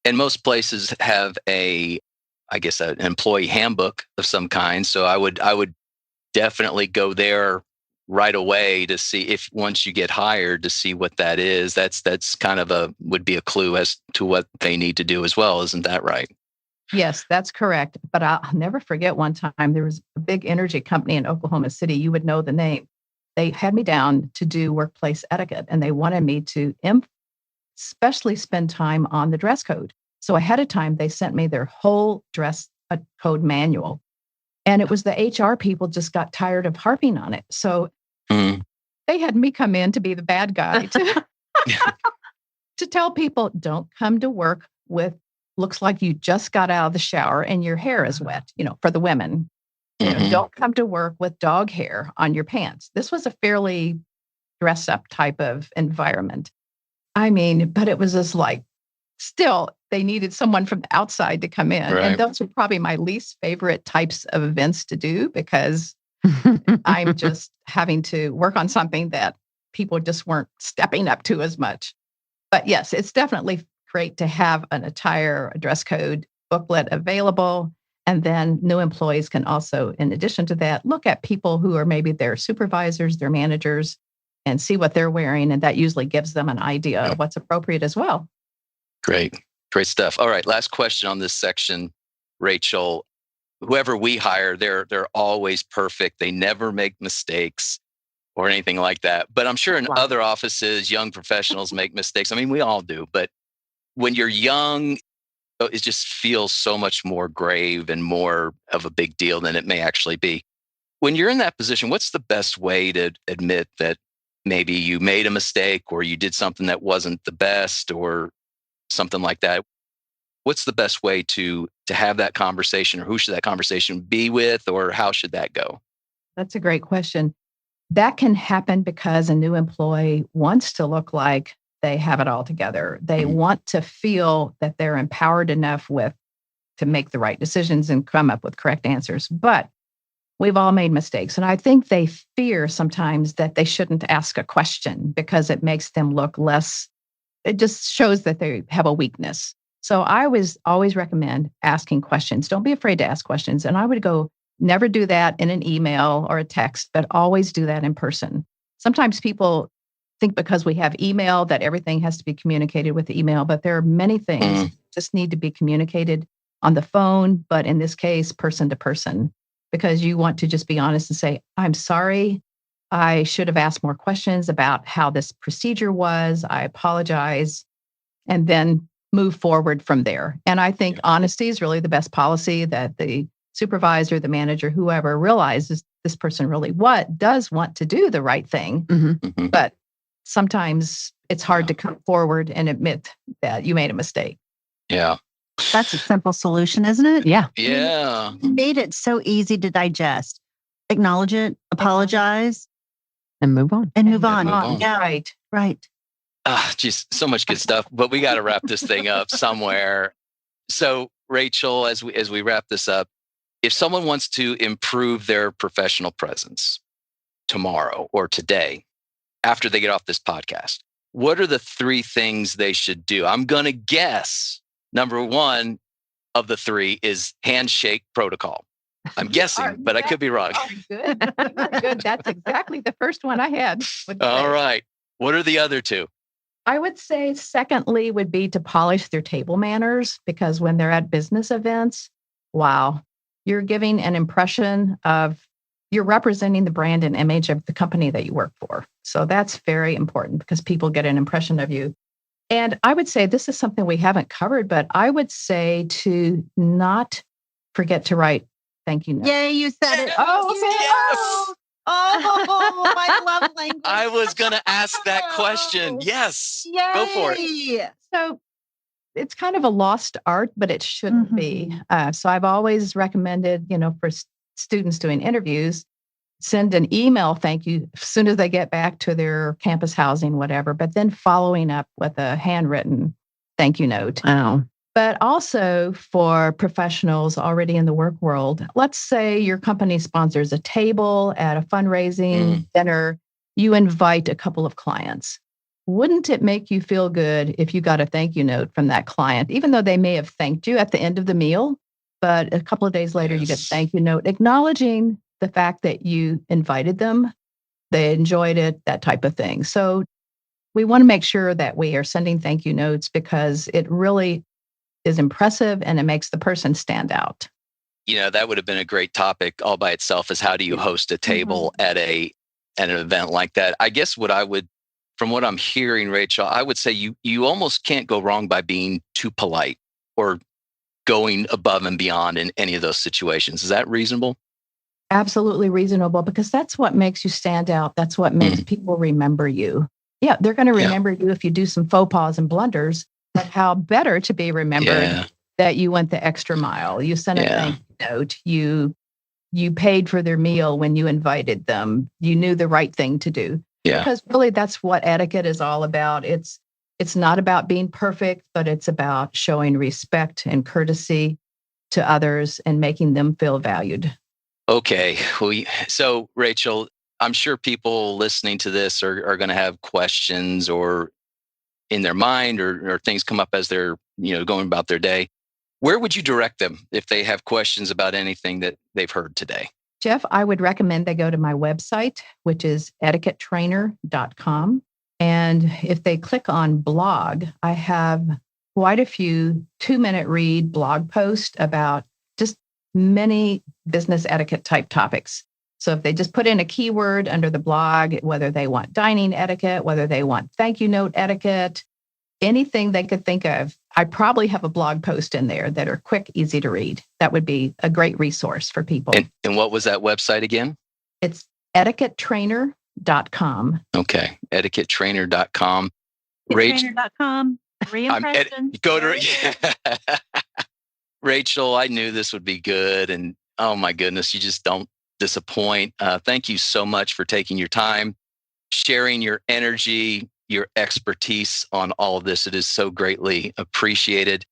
And most places have an employee handbook of some kind. So I would definitely go there right away to see, if once you get hired, to see what that is. That's kind of would be a clue as to what they need to do as well. Isn't that right? Yes, that's correct. But I'll never forget one time there was a big energy company in Oklahoma City. You would know the name. They had me down to do workplace etiquette, and they wanted me to especially spend time on the dress code. So ahead of time, they sent me their whole dress code manual. And it was the HR people just got tired of harping on it. So they had me come in to be the bad guy to tell people, don't come to work with looks like you just got out of the shower and your hair is wet, for the women. Don't come to work with dog hair on your pants. This was a fairly dress up type of environment. But it was just like, still, they needed someone from the outside to come in. Right. And those are probably my least favorite types of events to do, because I'm just having to work on something that people just weren't stepping up to as much. But yes, it's definitely great to have an attire, a dress code booklet available. And then new employees can also, in addition to that, look at people who are maybe their supervisors, their managers, and see what they're wearing. And that usually gives them an idea of what's appropriate as well. Great stuff. All right, last question on this section, Rachel. Whoever we hire, they're always perfect. They never make mistakes or anything like that. But I'm sure in other offices, young professionals make mistakes. I mean, we all do. But when you're young, it just feels so much more grave and more of a big deal than it may actually be. When you're in that position, what's the best way to admit that maybe you made a mistake or you did something that wasn't the best or something like that? What's the best way to have that conversation, or who should that conversation be with, or how should that go? That's a great question. That can happen because a new employee wants to look like they have it all together. They want to feel that they're empowered enough to make the right decisions and come up with correct answers. But we've all made mistakes. And I think they fear sometimes that they shouldn't ask a question because it makes them look less, it just shows that they have a weakness. So I always recommend asking questions. Don't be afraid to ask questions. And I would go, never do that in an email or a text, but always do that in person. Sometimes people think because we have email that everything has to be communicated with the email, but there are many things just need to be communicated on the phone, but in this case, person to person, because you want to just be honest and say, I'm sorry, I should have asked more questions about how this procedure was. I apologize, and then move forward from there. And I think honesty is really the best policy, that the supervisor, the manager, whoever realizes this person really does want to do the right thing. But sometimes it's hard to come forward and admit that you made a mistake. Yeah. That's a simple solution, isn't it? Yeah. Yeah. You made it so easy to digest. Acknowledge it, apologize, And move on. and move on. Yeah. Right. Geez, so much good stuff, but we got to wrap this thing up somewhere. So, Rachel, as we wrap this up, if someone wants to improve their professional presence tomorrow or today, after they get off this podcast, what are the 3 things they should do? I'm going to guess number 1 of the 3 is handshake protocol. I'm guessing, but I could be wrong. Good. Good. That's exactly the first one I had. All right. What are the other 2? I would say secondly would be to polish their table manners, because when they're at business events, wow, you're giving an impression of, you're representing the brand and image of the company that you work for. So that's very important because people get an impression of you. And I would say this is something we haven't covered, but I would say to not forget to write thank you notes. Yay, you said it. Oh, okay. Yes. Oh, my love language. I was going to ask that question. Yes. Yay. Go for it. So it's kind of a lost art, but it shouldn't be. So I've always recommended, for students doing interviews, send an email thank you as soon as they get back to their campus housing, whatever, but then following up with a handwritten thank you note. Oh. But also for professionals already in the work world, let's say your company sponsors a table at a fundraising dinner, you invite a couple of clients. Wouldn't it make you feel good if you got a thank you note from that client, even though they may have thanked you at the end of the meal, but a couple of days later you get a thank you note acknowledging the fact that you invited them, they enjoyed it, that type of thing. So we want to make sure that we are sending thank you notes because it really is impressive and it makes the person stand out. That would have been a great topic all by itself, is how do you host a table at an event like that? I guess from what I'm hearing, Rachel, I would say you almost can't go wrong by being too polite or going above and beyond in any of those situations. Is that reasonable? Absolutely reasonable, because that's what makes you stand out. That's what makes people remember you. Yeah, they're going to remember you if you do some faux pas and blunders, but how better to be remembered that you went the extra mile. You sent a thank you note. You paid for their meal when you invited them. You knew the right thing to do. Yeah. Because really that's what etiquette is all about. It's not about being perfect, but it's about showing respect and courtesy to others and making them feel valued. Okay. So, Rachel, I'm sure people listening to this are going to have questions or in their mind or things come up as they're, going about their day. Where would you direct them if they have questions about anything that they've heard today? Jeff, I would recommend they go to my website, which is etiquettetrainer.com. And if they click on blog, I have quite a few 2-minute read blog posts about just many business etiquette type topics. So if they just put in a keyword under the blog, whether they want dining etiquette, whether they want thank you note etiquette, anything they could think of, I probably have a blog post in there that are quick, easy to read. That would be a great resource for people. And what was that website again? It's etiquettetrainer.com. Okay. Etiquettetrainer.com. Etiquettetrainer.com. Go to Rachel, I knew this would be good. And oh my goodness, you just don't disappoint. Thank you so much for taking your time, sharing your energy, your expertise on all of this. It is so greatly appreciated.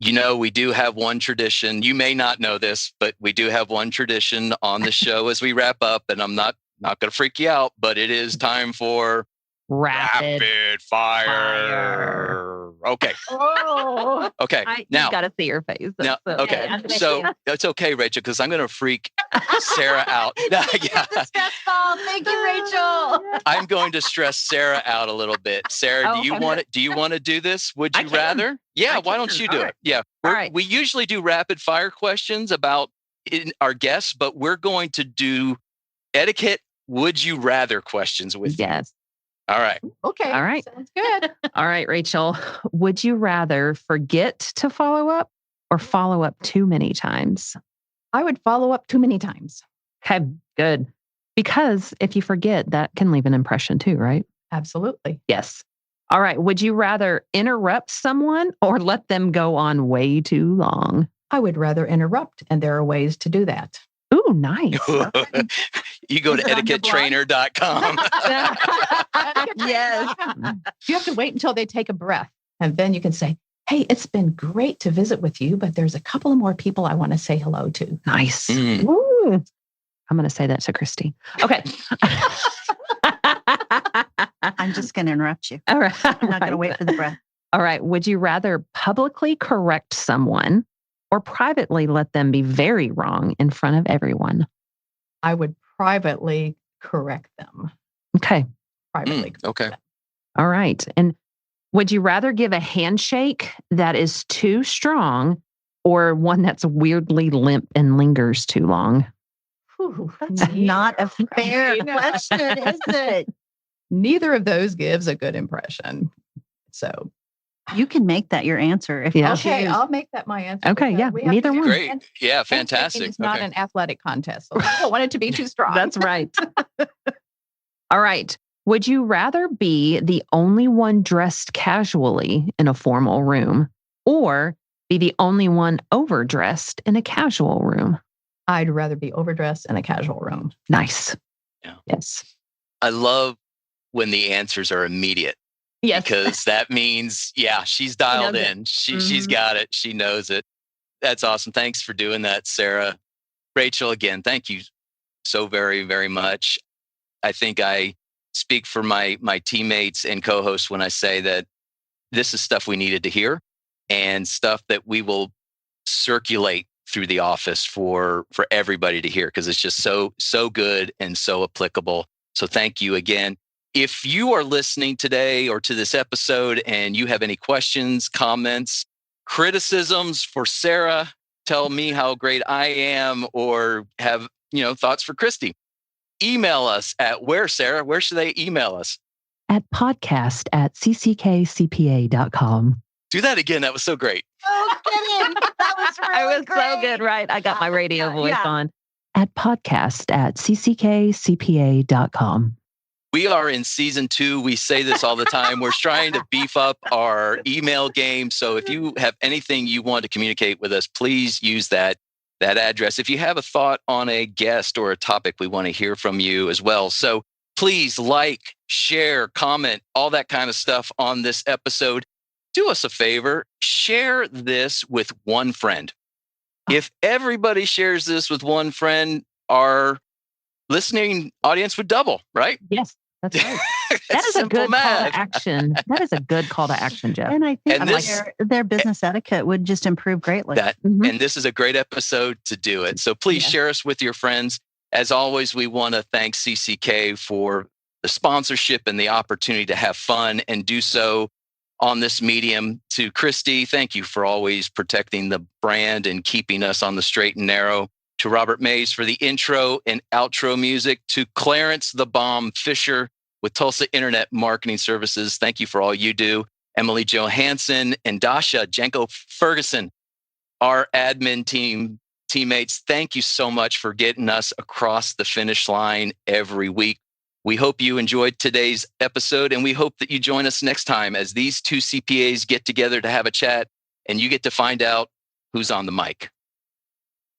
We do have one tradition. You may not know this, but we do have one tradition on the show as we wrap up. And I'm not going to freak you out, but it is time for rapid fire. Okay. Oh. Okay. Now, you got to see your face. Now, okay. So it's okay, Rachel, because I'm going to freak Sara out. Thank you, Rachel. I'm going to stress Sara out a little bit. Sara, do you want to do this? Would you rather? Yeah. Why don't you do it? Yeah. We usually do rapid fire questions about our guests, but we're going to do etiquette. Would you rather questions with you? Yes. All right. Okay. All right. Sounds good. All right, Rachel. Would you rather forget to follow up or follow up too many times? I would follow up too many times. Okay, good. Because if you forget, that can leave an impression too, right? Absolutely. Yes. All right. Would you rather interrupt someone or let them go on way too long? I would rather interrupt, and there are ways to do that. Ooh, nice. You go to etiquettetrainer.com. Yes. You have to wait until they take a breath. And then you can say, hey, it's been great to visit with you, but there's a couple of more people I want to say hello to. Nice. Mm. Ooh. I'm going to say that to Christy. Okay. I'm just going to interrupt you. All right. I'm not going to wait for the breath. All right. Would you rather publicly correct someone or privately let them be very wrong in front of everyone? I would privately correct them. Okay. Privately. Okay. All right. And would you rather give a handshake that is too strong or one that's weirdly limp and lingers too long? Whew, That's not a fair question, is it? Neither of those gives a good impression. So you can make that your answer. If Yeah. okay, I'll make that my answer. Okay, yeah, neither one. Great. Yeah, fantastic. It's not an athletic contest. So I don't want it to be too strong. That's right. All right. Would you rather be the only one dressed casually in a formal room or be the only one overdressed in a casual room? I'd rather be overdressed in a casual room. Nice. Yeah. Yes. I love when the answers are immediate. Yes. Because that means, she's dialed in. She's got it. She knows it. That's awesome. Thanks for doing that, Sara. Rachel, again, thank you so very, very much. I think I speak for my teammates and co-hosts when I say that this is stuff we needed to hear and stuff that we will circulate through the office for everybody to hear because it's just so good and so applicable. So thank you again. If you are listening today or to this episode and you have any questions, comments, criticisms for Sara, tell me how great I am or have, thoughts for Christy, email us at where, Sara? Where should they email us? At podcast@cckcpa.com. Do that again. That was so great. Oh, kidding. That was really great. So good, right? I got my radio voice on. At podcast@cckcpa.com. We are in season 2. We say this all the time. We're trying to beef up our email game. So if you have anything you want to communicate with us, please use that address. If you have a thought on a guest or a topic, we want to hear from you as well. So please like, share, comment, all that kind of stuff on this episode. Do us a favor, share this with one friend. If everybody shares this with one friend, our listening audience would double, right? Yes, that's right. That is a good math. call to action. That is a good call to action, Jeff. And I think And their business etiquette would just improve greatly. And this is a great episode to do it. So please share us with your friends. As always, we want to thank CCK for the sponsorship and the opportunity to have fun and do so on this medium. To Christy, thank you for always protecting the brand and keeping us on the straight and narrow. To Robert Mays for the intro and outro music. To Clarence the Bomb Fisher with Tulsa Internet Marketing Services, thank you for all you do. Emily Johansson and Dasha Janko Ferguson, our admin teammates, thank you so much for getting us across the finish line every week. We hope you enjoyed today's episode, and we hope that you join us next time as these two CPAs get together to have a chat, and you get to find out who's on the mic.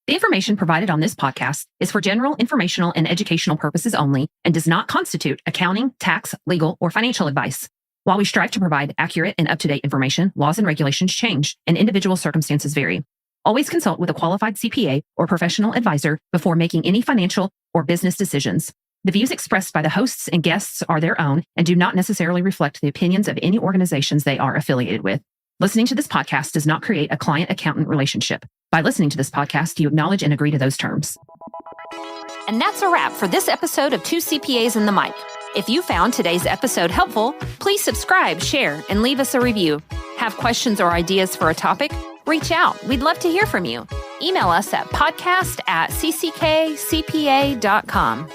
The information provided on this podcast is for general informational and educational purposes only and does not constitute accounting, tax, legal, or financial advice. While we strive to provide accurate and up-to-date information, laws and regulations change and individual circumstances vary. Always consult with a qualified CPA or professional advisor before making any financial or business decisions. The views expressed by the hosts and guests are their own and do not necessarily reflect the opinions of any organizations they are affiliated with. Listening to this podcast does not create a client-accountant relationship. By listening to this podcast, you acknowledge and agree to those terms. And that's a wrap for this episode of Two CPAs and The Mic. If you found today's episode helpful, please subscribe, share, and leave us a review. Have questions or ideas for a topic? Reach out. We'd love to hear from you. Email us at podcast@cckcpa.com.